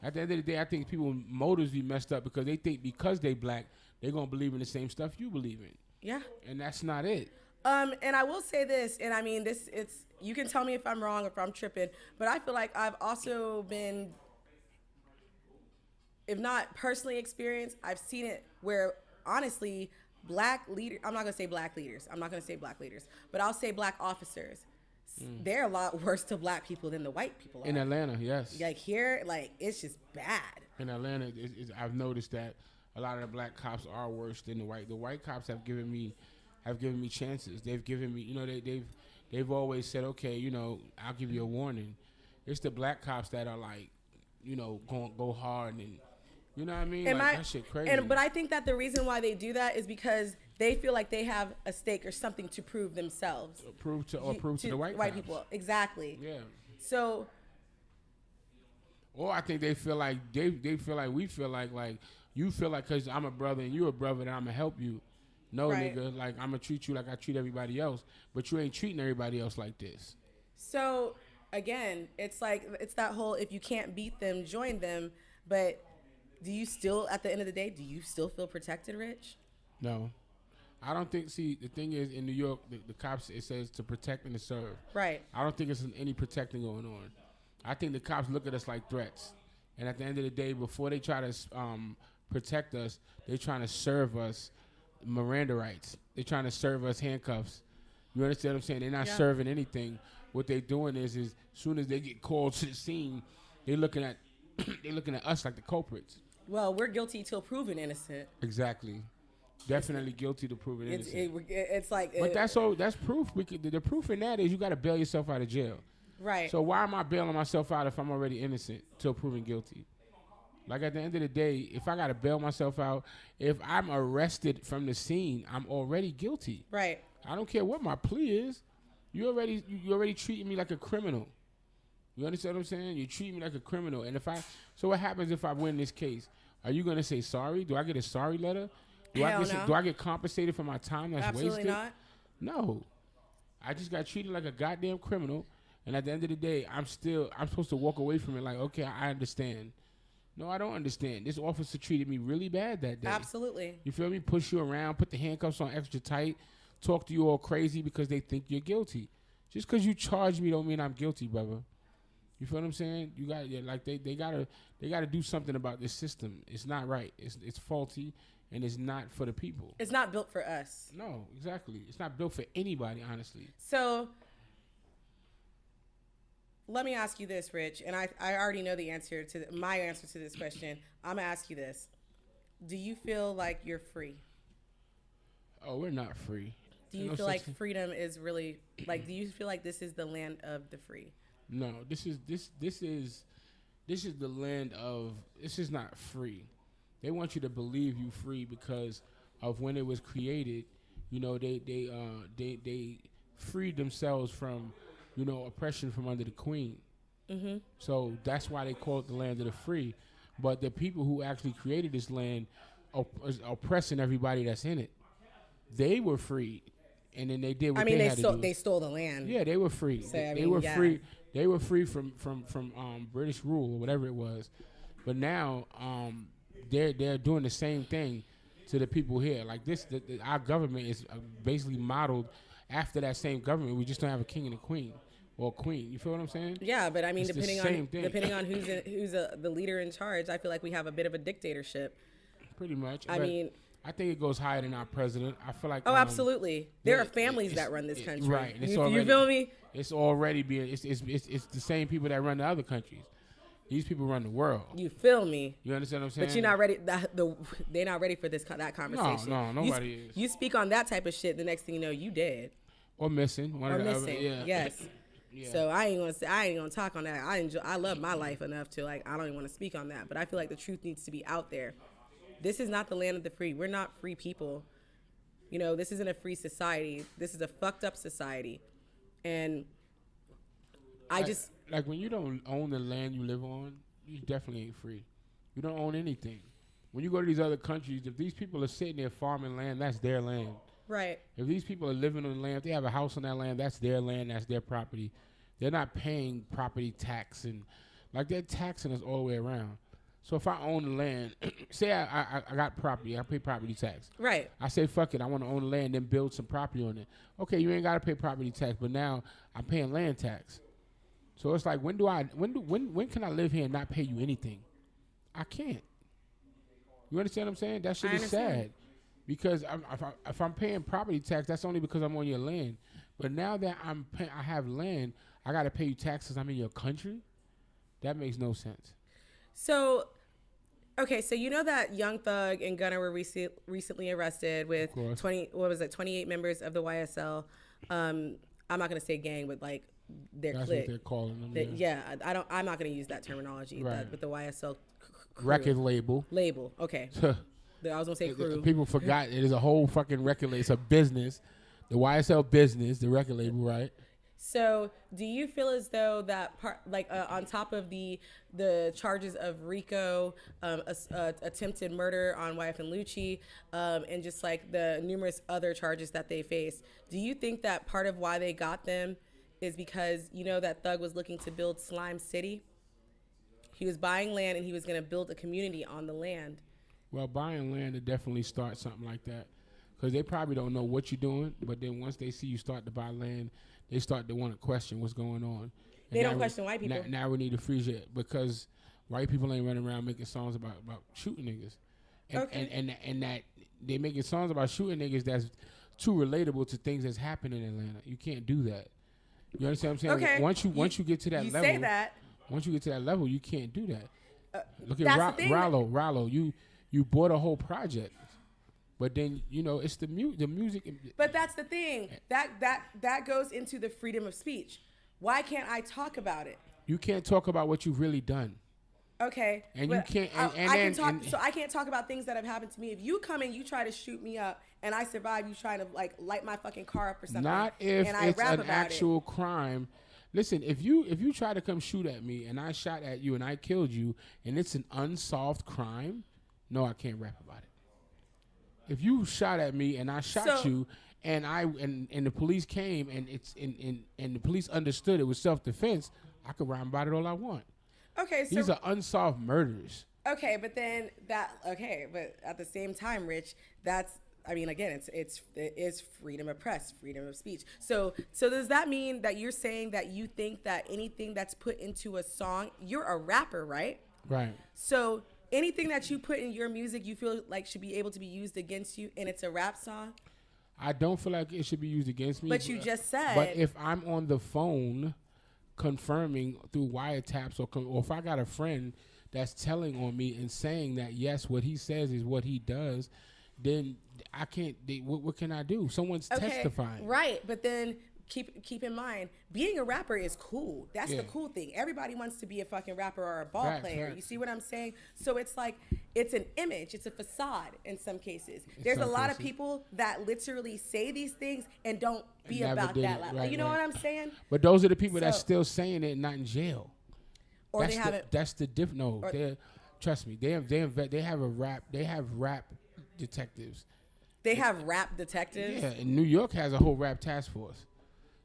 at the end of the day, I think people's motives be messed up because they think because they black, they're going to believe in the same stuff you believe in. Yeah. And that's not it. And I will say this, and I mean, you can tell me if I'm wrong or if I'm tripping, but I feel like I've also been, if not personally experienced, I've seen it where, honestly, black leaders, I'm not going to say black leaders, but I'll say black officers. They're a lot worse to black people than the white people are. In Atlanta, yes. Like here, like, it's just bad. In Atlanta, I've noticed that a lot of the black cops are worse than the white. The white cops have given me chances. They've given me, you know, they've always said, okay, you know, I'll give you a warning. It's the black cops that are like, you know, go hard and, you know what I mean? That shit crazy. But I think that the reason why they do that is because they feel like they have a stake or something to prove themselves. Prove to the white people. Exactly. Yeah. So. Or I think they feel like we feel like you feel like because I'm a brother and you're a brother that I'm gonna help you. No, nigga, like I'm gonna treat you like I treat everybody else, but you ain't treating everybody else like this. So again, it's that whole if you can't beat them, join them. But do you still, at the end of the day, do you still feel protected, Rich? No, I don't think. See, the thing is, in New York, the cops, it says to protect and to serve. Right. I don't think it's any protecting going on. I think the cops look at us like threats, and at the end of the day, before they try to protect us, they're trying to serve us Miranda rights. They're trying to serve us handcuffs. You understand what I'm saying? They're not serving anything. What they're doing is as soon as they get called to the scene, they're looking at us like the culprits. Well, we're guilty till proven innocent. Exactly. Definitely guilty to proven innocent. It's like. But that's all. That's proof. The proof in that is you got to bail yourself out of jail. Right. So why am I bailing myself out if I'm already innocent till proven guilty? Like at the end of the day, if I got to bail myself out, if I'm arrested from the scene, I'm already guilty. Right. I don't care what my plea is. You already treating me like a criminal. You understand what I'm saying? You treat me like a criminal. And so what happens if I win this case? Are you going to say sorry? Do I get a sorry letter? Do I get compensated for my time that's Absolutely wasted? Absolutely not. No. I just got treated like a goddamn criminal. And at the end of the day, I'm supposed to walk away from it like, okay, I understand. No, I don't understand. This officer treated me really bad that day. Absolutely. You feel me? Push you around, put the handcuffs on extra tight, talk to you all crazy because they think you're guilty. Just because you charge me don't mean I'm guilty, brother. You feel what I'm saying? You got they gotta do something about this system. It's not right. It's faulty, and it's not for the people. It's not built for us. No, exactly. It's not built for anybody, honestly. So let me ask you this, Rich, and I already know the answer to my answer to this question. I'm gonna ask you this: do you feel like you're free? Oh, we're not free. Do you feel like freedom is really like? Do you feel like this is the land of the free? No, this is the land of. This is not free. They want you to believe you free because of when it was created. You know, they freed themselves from, you know, oppression from under the queen. Mm-hmm. So that's why they call it the land of the free. But the people who actually created this land is oppressing everybody that's in it. They were freed. And then they did what they had to do. They stole the land. Yeah, they were free. So, they were free. They were free from British rule or whatever it was. But now they're doing the same thing to the people here. Like this, our government is basically modeled after that same government. We just don't have a king and a queen or queen. You feel what I'm saying? Yeah, but I mean, it's depending on who's the leader in charge, I feel like we have a bit of a dictatorship. Pretty much. I mean, I think it goes higher than our president. I feel like. Oh, absolutely. There are families that run this country. Right. You feel me? It's already being. It's the same people that run the other countries. These people run the world. You feel me? You understand what I'm saying? But you're not ready. They're not ready for that conversation. No, nobody is. You speak on that type of shit. The next thing you know, you dead. Or missing. One or the missing. Other, yeah. Yes. Yeah. So I ain't gonna talk on that. I love my life enough to I don't even want to speak on that. But I feel like the truth needs to be out there. This is not the land of the free. We're not free people. You know, this isn't a free society. This is a fucked up society. And like when you don't own the land you live on, you definitely ain't free. You don't own anything. When you go to these other countries, if these people are sitting there farming land, that's their land. Right. If these people are living on land, if they have a house on that land, that's their land, that's their property. They're not paying property tax and like they're taxing us all the way around. So if I own the land, say I got property, I pay property tax. Right. I say, fuck it, I want to own the land, then build some property on it. Okay, you ain't got to pay property tax, but now I'm paying land tax. So it's like, when can I live here and not pay you anything? I can't. You understand what I'm saying? That shit is sad. Because if I'm paying property tax, that's only because I'm on your land. But now that I have land, I got to pay you taxes. I'm in your country. That makes no sense. So, okay, so you know that Young Thug and Gunna were recently arrested with 28 members of the YSL. I'm not gonna say gang, but like their That's clique. what they're calling them. I'm not gonna use that terminology. Right. With the YSL crew. Record label. Okay. I was gonna say crew. People forgot it is a whole fucking record label. It's a business. The YSL business, the record label, right? So, do you feel as though that part, like on top of the charges of RICO, attempted murder on YF and Lucci, and just like the numerous other charges that they face, do you think that part of why they got them is because you know that Thug was looking to build Slime City? He was buying land and he was going to build a community on the land. Well, buying land to definitely start something like that, because they probably don't know what you're doing, but then once they see you start to buy land, they start to want to question what's going on. They don't question white people. Now we need to freeze it because white people ain't running around making songs about shooting niggas. And that they making songs about shooting niggas that's too relatable to things that's happening in Atlanta. You can't do that. You understand what I'm saying? Okay. Once you get to that level, say that. Once you get to that level, you can't do that. Look that's at Rollo. You bought a whole project. But then, you know, it's the music. But that's the thing. That goes into the freedom of speech. Why can't I talk about it? You can't talk about what you've really done. Okay. And you can't. So I can't talk about things that have happened to me. If you come and you try to shoot me up and I survive, you trying to like light my fucking car up or something. Not if it's an actual crime. Listen, if you try to come shoot at me and I shot at you and I killed you and it's an unsolved crime, no, I can't rap about it. If you shot at me and I shot you and the police came and the police understood it was self-defense, I could rhyme about it all I want. Okay, so these are unsolved murders. Okay, but at the same time, Rich, it is freedom of press, freedom of speech. So does that mean that you're saying that you think that anything that's put into a song, you're a rapper, right? Right. So anything that you put in your music, you feel like should be able to be used against you, and it's a rap song? I don't feel like it should be used against me. But you just said. But if I'm on the phone confirming through wiretaps or if I got a friend that's telling on me and saying that yes, what he says is what he does, then I can't. What can I do? Someone's testifying, right? But then keep in mind, being a rapper is cool. That's the cool thing. Everybody wants to be a fucking rapper or a ball player. You see what I'm saying? So it's like it's an image. It's a facade in some cases. There's a lot of people that literally say these things and don't be about that. Right, you know what I'm saying? But those are the people that's still saying it and not in jail. Or that's they haven't. That's the difference. No, trust me. They have rap detectives. They have rap detectives? Yeah, and New York has a whole rap task force.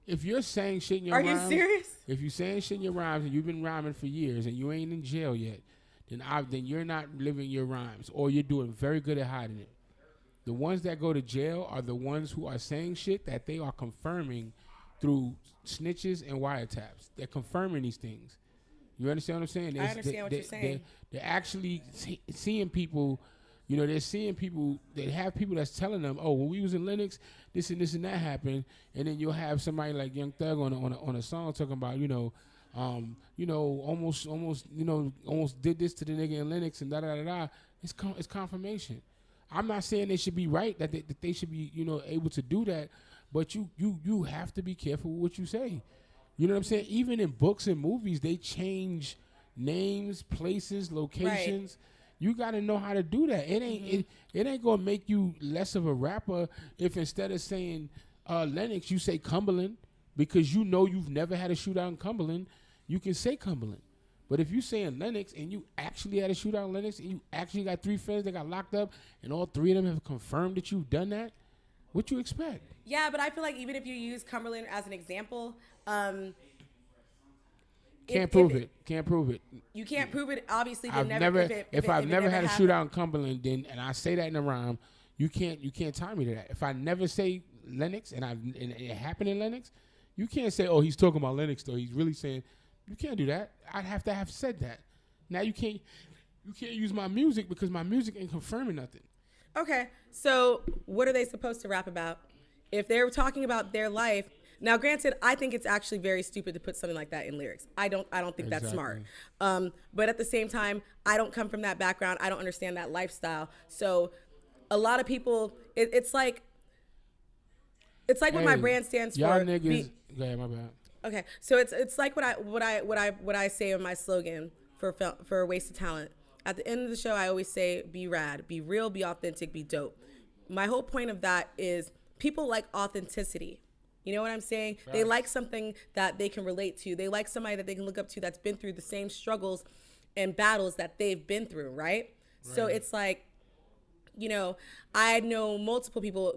If you're saying shit in your rhymes... Are you serious? If you're saying shit in your rhymes and you've been rhyming for years and you ain't in jail yet, then you're not living your rhymes or you're doing very good at hiding it. The ones that go to jail are the ones who are saying shit that they are confirming through snitches and wiretaps. They're confirming these things. You understand what I'm saying? I understand what you're saying. They're actually seeing people... You know, they're seeing people, they have people that's telling them, oh, when we was in Linux, this and that happened. And then you'll have somebody like Young Thug on a song talking about, almost did this to the nigga in Linux and da-da-da-da. It's confirmation. I'm not saying they should be right, that they should be, able to do that. But you have to be careful with what you say. You know what I'm saying? Even in books and movies, they change names, places, locations. Right. You got to know how to do that. It ain't it ain't gonna make you less of a rapper if instead of saying Lennox, you say Cumberland, because you've never had a shootout in Cumberland. You can say Cumberland, but if you saying Lennox and you actually had a shootout in Lennox and you actually got 3 friends that got locked up and all 3 of them have confirmed that you've done that, what you expect? Yeah, but I feel like even if you use Cumberland as an example. Can't prove it. You can't prove it. Obviously, if I've never had a shootout in Cumberland, and I say that in a rhyme, you can't tie me to that. If I never say Lennox and it happened in Lennox, you can't say, oh, he's talking about Lennox though. He's really saying. You can't do that. I'd have to have said that. Now you can't use my music because my music ain't confirming nothing. Okay, so what are they supposed to rap about? If they're talking about their life. Now, granted, I think it's actually very stupid to put something like that in lyrics. I don't think that's smart. But at the same time, I don't come from that background. I don't understand that lifestyle. So a lot of people, it's like what my brand stands for. Y'all niggas. Go ahead, my bad. Okay, so it's like what I say in my slogan for Waste of Talent. At the end of the show, I always say, be rad, be real, be authentic, be dope. My whole point of that is people like authenticity. You know what I'm saying? Right. They like something that they can relate to. They like somebody that they can look up to that's been through the same struggles and battles that they've been through, right? So it's like, I know multiple people.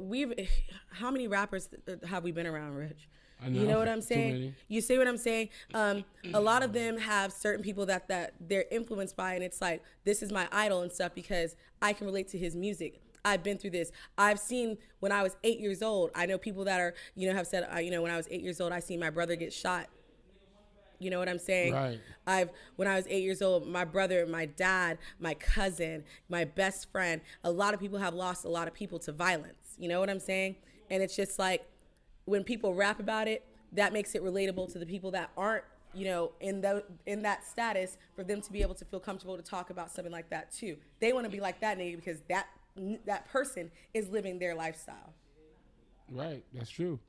How many rappers have we been around, Rich? You know what I'm saying? You see what I'm saying? A lot of them have certain people that they're influenced by, and it's like, this is my idol and stuff because I can relate to his music. I've been through this. I've seen when I was 8 years old. I know people that are, have said, when I was 8 years old, I seen my brother get shot. You know what I'm saying? Right. When I was 8 years old, my brother, my dad, my cousin, my best friend, a lot of people have lost a lot of people to violence. You know what I'm saying? And it's just like, when people rap about it, that makes it relatable to the people that aren't, in that status, for them to be able to feel comfortable to talk about something like that too. They want to be like that nigga because that person is living their lifestyle. Right, that's true.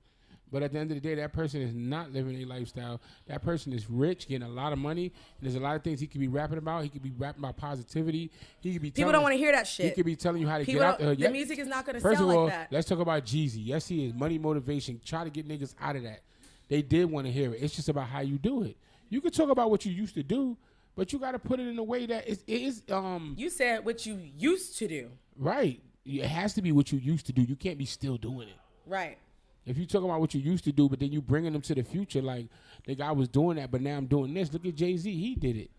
But at the end of the day, that person is not living a lifestyle. That person is rich, getting a lot of money. And there's a lot of things he could be rapping about. He could be rapping about positivity. He could be people don't want to hear that shit. He could be telling you how to get out there. The music is not going to sell like that. First of all, let's talk about Jeezy. Yes, he is money motivation. Try to get niggas out of that. They did want to hear it. It's just about how you do it. You can talk about what you used to do, but you got to put it in a way that it is. You said what you used to do. Right. It has to be what you used to do. You can't be still doing it. Right. If you talk about what you used to do, but then you bringing them to the future, like the guy was doing that, but now I'm doing this. Look at Jay-Z. He did it.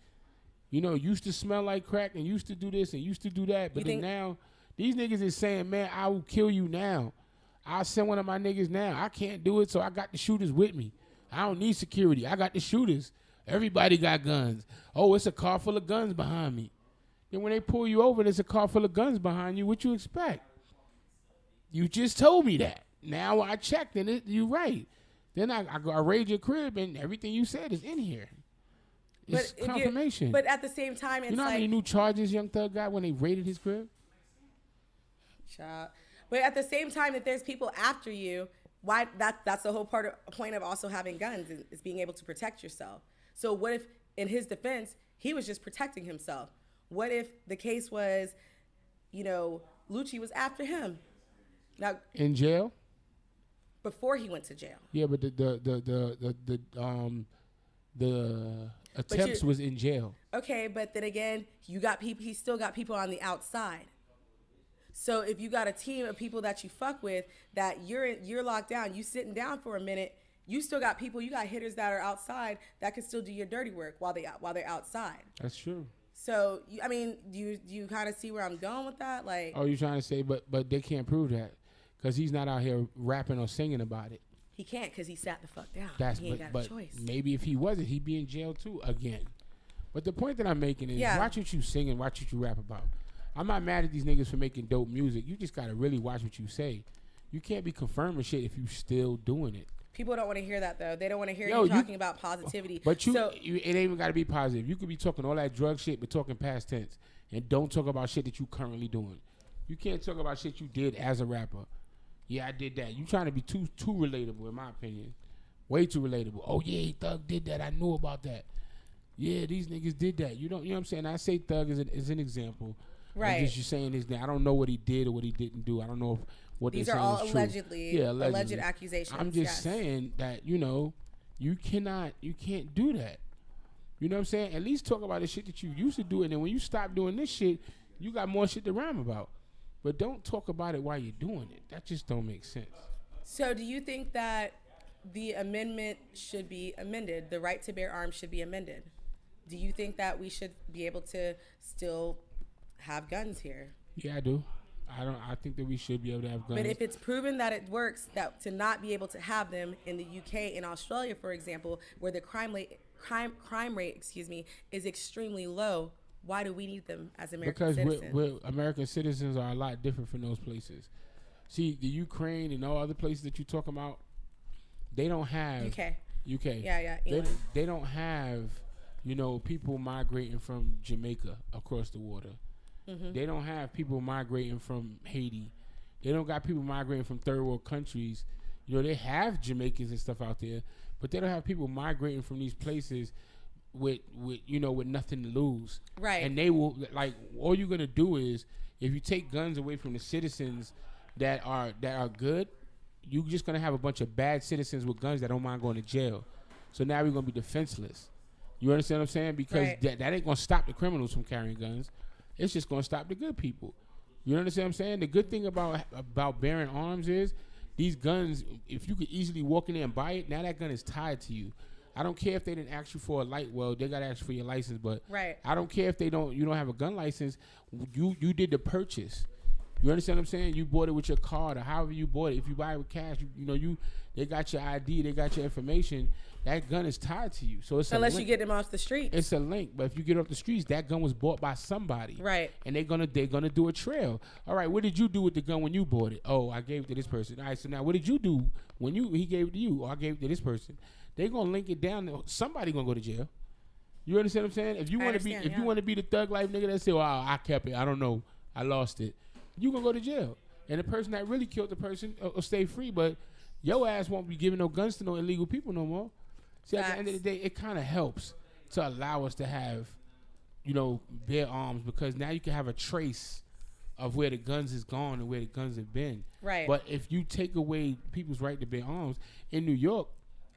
Used to smell like crack and used to do this and used to do that. But then now these niggas is saying, man, I will kill you now. I'll send one of my niggas now. I can't do it, so I got the shooters with me. I don't need security. I got the shooters. Everybody got guns. Oh, it's a car full of guns behind me. Then when they pull you over, there's a car full of guns behind you. What you expect? You just told me that. Now I checked, and you're right. Then I raid your crib and everything you said is in here. It's confirmation. But at the same time, it's you know how many new charges Young Thug got when they raided his crib? Child. But at the same time, that there's people after you, why that's the whole point of also having guns is being able to protect yourself. So what if, in his defense, he was just protecting himself? What if the case was, Lucci was after him? Now in jail? Before he went to jail. Yeah, but the attempts was in jail. Okay, but then again, you got people. He still got people on the outside. So if you got a team of people that you fuck with, that you're locked down, you sitting down for a minute, you still got people. You got hitters that are outside that can still do your dirty work while they're outside. That's true. So do you kind of see where I'm going with that? Like, oh, you're trying to say, but they can't prove that because he's not out here rapping or singing about it. He can't because he sat the fuck down. He ain't got but a choice. Maybe if he wasn't, he'd be in jail too again. But the point that I'm making is, watch what you sing and watch what you rap about. I'm not mad at these niggas for making dope music. You just gotta really watch what you say. You can't be confirming shit if you still doing it. People don't want to hear that though. They don't want to hear you talking about positivity. But it ain't even gotta be positive. You could be talking all that drug shit, but talking past tense, and don't talk about shit that you currently doing. You can't talk about shit you did as a rapper. Yeah, I did that. You trying to be too relatable, in my opinion. Way too relatable. Oh yeah, Thug did that. I knew about that. Yeah, these niggas did that. You know what I'm saying? I say Thug as an example. Right. Just you saying this. I don't know what he did or what he didn't do. I don't know if what these they're are saying all is allegedly, true. Yeah, allegedly. alleged accusations. I'm just saying that you can't do that. You know what I'm saying? At least talk about the shit that you used to do, and then when you stop doing this shit, you got more shit to rhyme about. But don't talk about it while you're doing it. That just don't make sense. So do you think that the amendment should be amended? The right to bear arms should be amended? Do you think that we should be able to still have guns here? Yeah, I do. I think that we should be able to have guns. But if it's proven that it works, that to not be able to have them in the UK and Australia, for example, where the crime rate, is extremely low, why do we need them as American citizens? Because American citizens are a lot different from those places. See, the Ukraine and all other places that you talk about, they don't have UK. Yeah. They don't have, people migrating from Jamaica across the water. Mm-hmm. They don't have people migrating from Haiti. They don't got people migrating from third world countries. They have Jamaicans and stuff out there, but they don't have people migrating from these places with nothing to lose. Right. And they will, all you're gonna do is, if you take guns away from the citizens that are good, you're just gonna have a bunch of bad citizens with guns that don't mind going to jail. So now we're gonna be defenseless. You understand what I'm saying? Because that ain't gonna stop the criminals from carrying guns. It's just gonna stop the good people. You understand what I'm saying? The good thing about bearing arms is these guns, if you could easily walk in there and buy it, now that gun is tied to you. I don't care if they didn't ask you for a they gotta ask you for your license, but I don't care if you don't have a gun license. You did the purchase. You understand what I'm saying? You bought it with your card or however you bought it. If you buy it with cash, they got your ID, they got your information. That gun is tied to you. So it's unless you get them off the street. It's a link. But if you get off the streets, that gun was bought by somebody. Right. And they're gonna do a trail. All right, what did you do with the gun when you bought it? Oh, I gave it to this person. All right, so now what did you do when he gave it to you? Or I gave it to this person. They're gonna link it down. Somebody gonna go to jail. You understand what I'm saying? If you want to be the thug life nigga that say, "Wow, I kept it. I don't know. I lost it." You gonna go to jail. And the person that really killed the person will stay free, but your ass won't be giving no guns to no illegal people no more. See, at the end of the day, it kind of helps to allow us to have, bear arms, because now you can have a trace of where the guns is gone and where the guns have been. Right. But if you take away people's right to bear arms, in New York,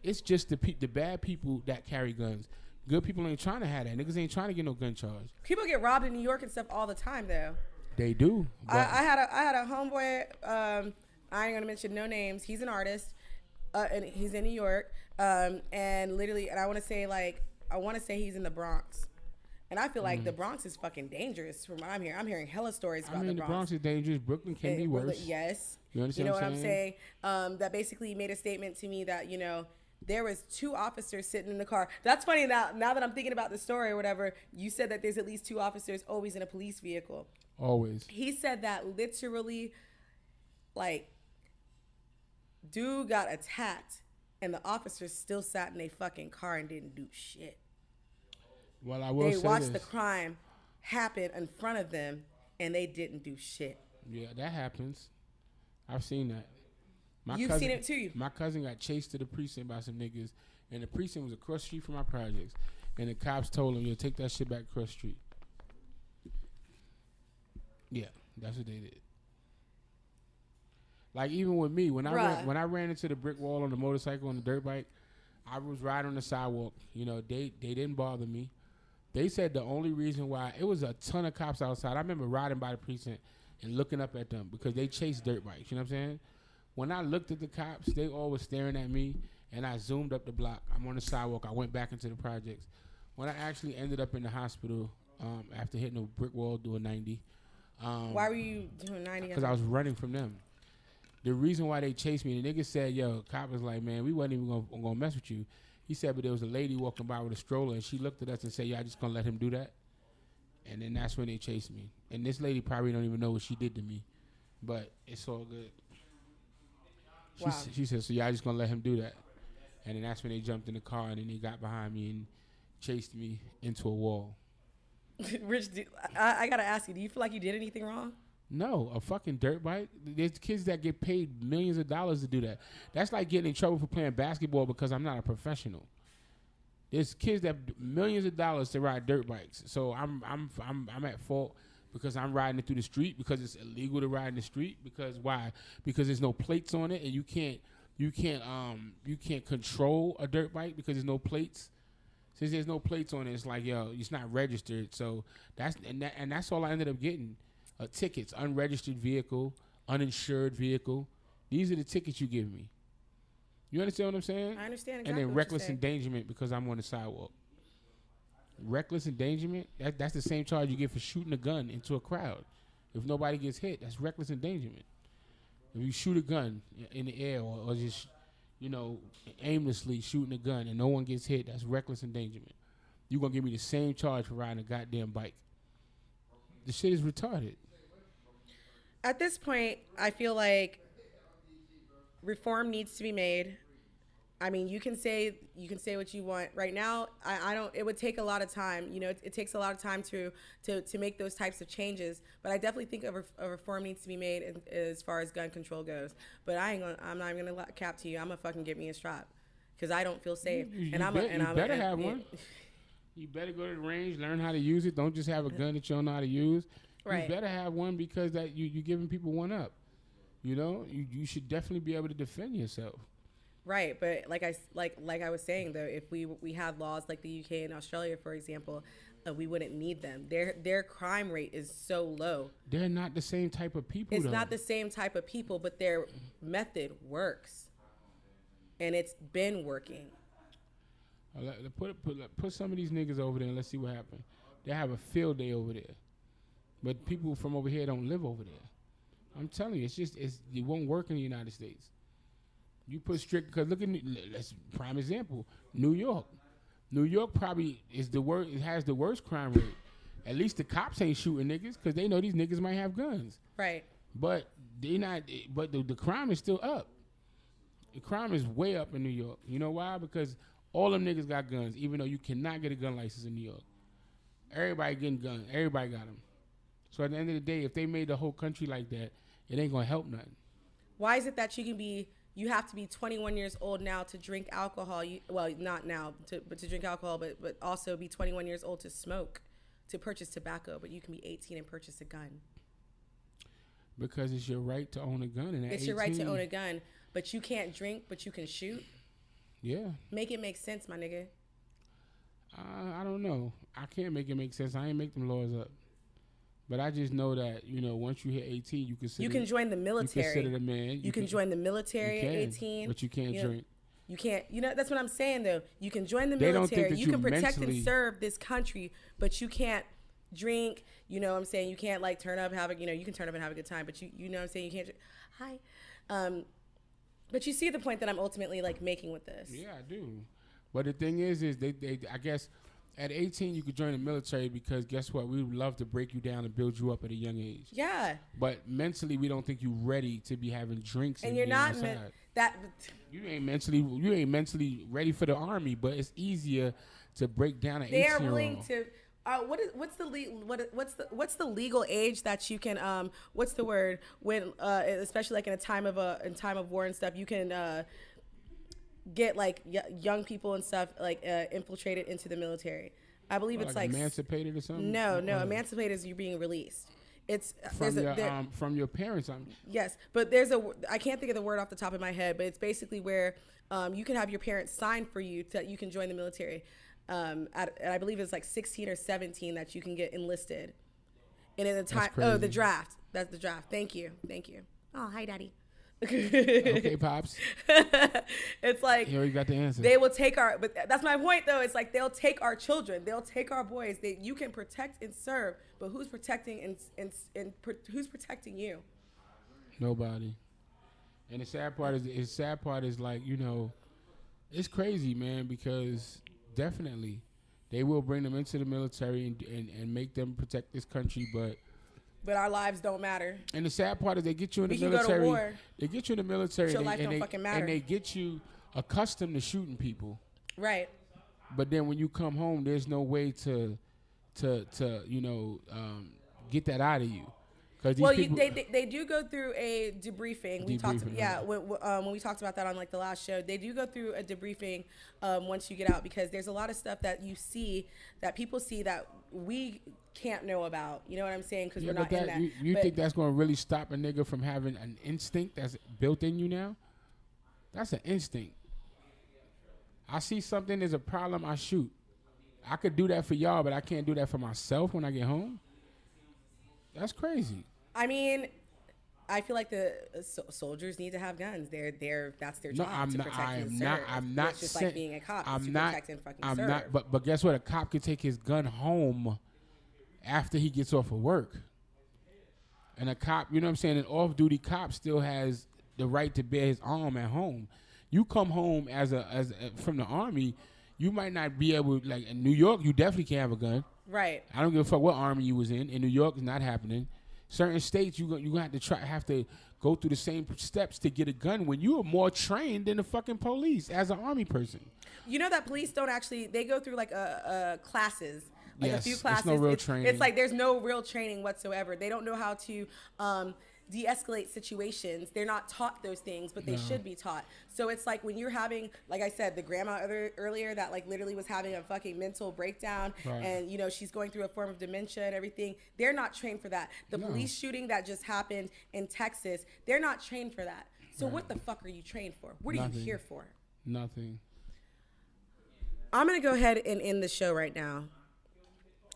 it's just the bad people that carry guns. Good people ain't trying to have that. Niggas ain't trying to get no gun charge. People get robbed in New York and stuff all the time, though. They do. I had a homeboy. I ain't gonna mention no names. He's an artist, and he's in New York. And literally, and I want to say he's in the Bronx. And I feel like the Bronx is fucking dangerous from what I'm hearing. I'm hearing hella stories about the Bronx. The Bronx is dangerous. Brooklyn can be worse. Yes. You understand what I'm saying? That basically made a statement to me that, there was 2 officers sitting in the car. That's funny now that I'm thinking about the story or whatever. You said that there's at least 2 officers always in a police vehicle. Always. He said that literally, dude got attacked and the officers still sat in a fucking car and didn't do shit. Well, I will say They watched this. the crime happen in front of them, and they didn't do shit. Yeah, that happens. I've seen that. You've seen it too. My cousin got chased to the precinct by some niggas, and the precinct was across the street from my projects. And the cops told him, "Yo, take that shit back across the street." Yeah, that's what they did. Like even with me, when I ran into the brick wall on the motorcycle on the dirt bike, I was riding on the sidewalk. You know, they didn't bother me. They said the only reason why it was a ton of cops outside. I remember riding by the precinct and looking up at them because they chased dirt bikes. You know what I'm saying? When I looked at the cops, they all was staring at me, and I zoomed up the block. I'm on the sidewalk. I went back into the projects. When I actually ended up in the hospital after hitting a brick wall doing 90. Why were you doing 90? Because I was running from them. The reason why they chased me, the nigga said, yo, cop was like, man, we wasn't even gonna mess with you. He said, but there was a lady walking by with a stroller, and she looked at us and said, y'all just gonna let him do that? And then that's when they chased me. And this lady probably don't even know what she did to me, but it's all good. She said, so y'all just gonna let him do that? And then that's when they jumped in the car, and then they got behind me and chased me into a wall. Rich, I gotta ask you, do you feel like you did anything wrong? No, a fucking dirt bike. There's kids that get paid millions of dollars to do that. That's like getting in trouble for playing basketball because I'm not a professional. There's kids that millions of dollars to ride dirt bikes. So I'm at fault because I'm riding it through the street because it's illegal to ride in the street. Because why? Because there's no plates on it and you can't control a dirt bike because there's no plates. Since there's no plates on it, it's like, yo, it's not registered. So that's all I ended up getting. Tickets, unregistered vehicle, uninsured vehicle. These are the tickets you give me. You understand what I'm saying? I understand exactly. And then what reckless you're saying. endangerment because I'm on the sidewalk. Reckless endangerment, that's the same charge you get for shooting a gun into a crowd. If nobody gets hit, that's reckless endangerment. If you shoot a gun in the air or just, aimlessly shooting a gun and no one gets hit, that's reckless endangerment. You're going to give me the same charge for riding a goddamn bike. The shit is retarded. At this point, I feel like reform needs to be made. I mean, you can say what you want. Right now, I don't. It would take a lot of time. It takes a lot of time to make those types of changes. But I definitely think a reform needs to be made as far as gun control goes. But I'm not even gonna cap to you. I'm gonna fucking get me a strap because I don't feel safe. You better have one. You better go to the range, learn how to use it. Don't just have a gun that you don't know how to use. Right. You better have one because that you're giving people one up. You should definitely be able to defend yourself. Right, but like I was saying though, if we had laws like the UK and Australia, for example, we wouldn't need them. Their crime rate is so low. They're not the same type of people. It's not the same type of people, but their method works, and it's been working. Put some of these niggas over there and let's see what happens. They have a field day over there, but people from over here don't live over there. I'm telling you, it won't work in the United States. You put strict, because look at, that's a prime example, New York. New York probably is the worst. It has the worst crime rate. At least the cops ain't shooting niggas because they know these niggas might have guns. Right. But they not. But the crime is still up. The crime is way up in New York. You know why? Because all them niggas got guns, even though you cannot get a gun license in New York. Everybody getting guns. Everybody got them. So at the end of the day, if they made the whole country like that, it ain't gonna help nothing. Why is it that you have to be 21 years old now to drink alcohol? Not now, but to drink alcohol, but also be 21 years old to smoke, to purchase tobacco, but you can be 18 and purchase a gun. Because it's your right to own a gun. And it's your right to own a gun, but you can't drink, but you can shoot. Yeah. Make it make sense, my nigga. I don't know. I can't make it make sense. I ain't make them laws up. But I just know that, once you hit 18, you can join the military. You consider a man. You can join the military at 18. But you can't drink. You can't. That's what I'm saying, though. You can join the military. You can protect and serve this country, but you can't drink. You know what I'm saying? You can't, turn up, you can turn up and have a good time, but you know what I'm saying? You can't. Hi. But you see the point that I'm ultimately, making with this. Yeah, I do. But the thing is they I guess At 18, you could join the military because guess what? We would love to break you down and build you up at a young age. Yeah. But mentally, we don't think you're ready to be having drinks. And you're not You ain't mentally ready for the army. But it's easier to break down an 18-year-old. They are willing to. What's the legal age that you can what's the word when especially like in a time of war and stuff, you can get like young people and stuff like infiltrated into the military. I believe it's like emancipated or something. No, emancipated is you being released. It's from your parents. Yes, but I can't think of the word off the top of my head, but it's basically where you can have your parents sign for you that you can join the military. I believe it's like 16 or 17 that you can get enlisted. And in the time, the draft. That's the draft. Thank you. Oh, hi, Daddy. Okay, Pops. It's like you already got the answer. They will take but that's my point though. It's like they'll take our children, they'll take our boys. You can protect and serve, but who's protecting and who's protecting you? Nobody. And the sad part is like, you know, it's crazy, man, because definitely they will bring them into the military and make them protect this country, but our lives don't matter. And the sad part is they get you in the military. Go to war. They get you in the military. Your life don't fucking matter. And they get you accustomed to shooting people. Right. But then when you come home, there's no way to get that out of you. Well, they do go through a debriefing. When we talked about that on like the last show, they do go through a debriefing once you get out, because there's a lot of stuff that you see that people see that we can't know about. You know what I'm saying? Because we're not in that. You think that's going to really stop a nigga from having an instinct that's built in you now? That's an instinct. I see something, there's a problem, I shoot. I could do that for y'all, but I can't do that for myself when I get home. That's crazy. I mean, I feel like the soldiers need to have guns. That's their job to protect and serve. I'm not. It's just like being a cop. I'm to not. Protect and fucking I'm serve. not. But guess what? A cop could take his gun home after he gets off of work. And a cop, you know what I'm saying? An off-duty cop still has the right to bear his arm at home. You come home from the army, you might not be able, like in New York, you definitely can't have a gun. Right. I don't give a fuck what army you was in. In New York, it's not happening. Certain states, you're gonna have to go through the same steps to get a gun when you are more trained than the fucking police as an army person. You know that police don't actually, they go through like classes. Like a few classes. It's no real training. It's like there's no real training whatsoever. They don't know how to de-escalate situations. They're not taught those things, but they should be taught. So it's like when you're having, like I said, the grandma earlier that like literally was having a fucking mental breakdown, right. And you know she's going through a form of dementia and everything. They're not trained for that. The police shooting that just happened in Texas, they're not trained for that. So what the fuck are you trained for? What are you here for? Nothing. I'm gonna go ahead and end the show right now.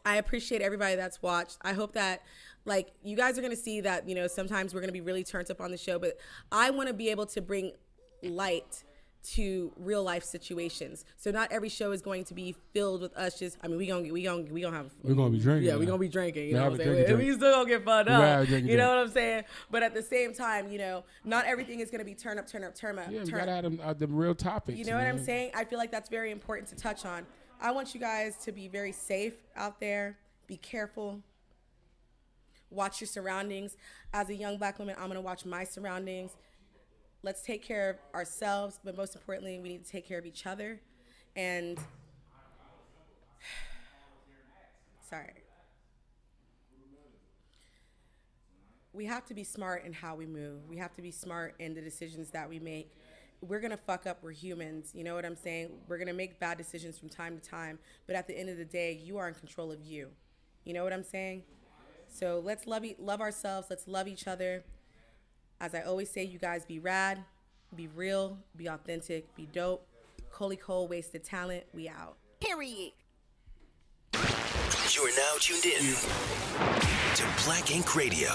I appreciate everybody that's watched. I hope that, like, you guys are going to see that, you know, sometimes we're going to be really turned up on the show, but I want to be able to bring light to real life situations. So not every show is going to be filled with us just, I mean, we're going to be drinking. Yeah, we're going to be drinking, you know what I'm saying? We still going to get fun up. You know what I'm saying? But at the same time, you know, not everything is going to be turn up. Yeah, we got to have the real topics. You know what I'm saying? I feel like that's very important to touch on. I want you guys to be very safe out there. Be careful. Watch your surroundings. As a young black woman, I'm going to watch my surroundings. Let's take care of ourselves, but most importantly, we need to take care of each other. And sorry. We have to be smart in how we move. We have to be smart in the decisions that we make. We're going to fuck up. We're humans. You know what I'm saying? We're going to make bad decisions from time to time. But at the end of the day, you are in control of you. You know what I'm saying? So let's love ourselves. Let's love each other. As I always say, you guys be rad, be real, be authentic, be dope. Coley Cole, wasted talent. We out. Period. You're now tuned in to Black Ink Radio.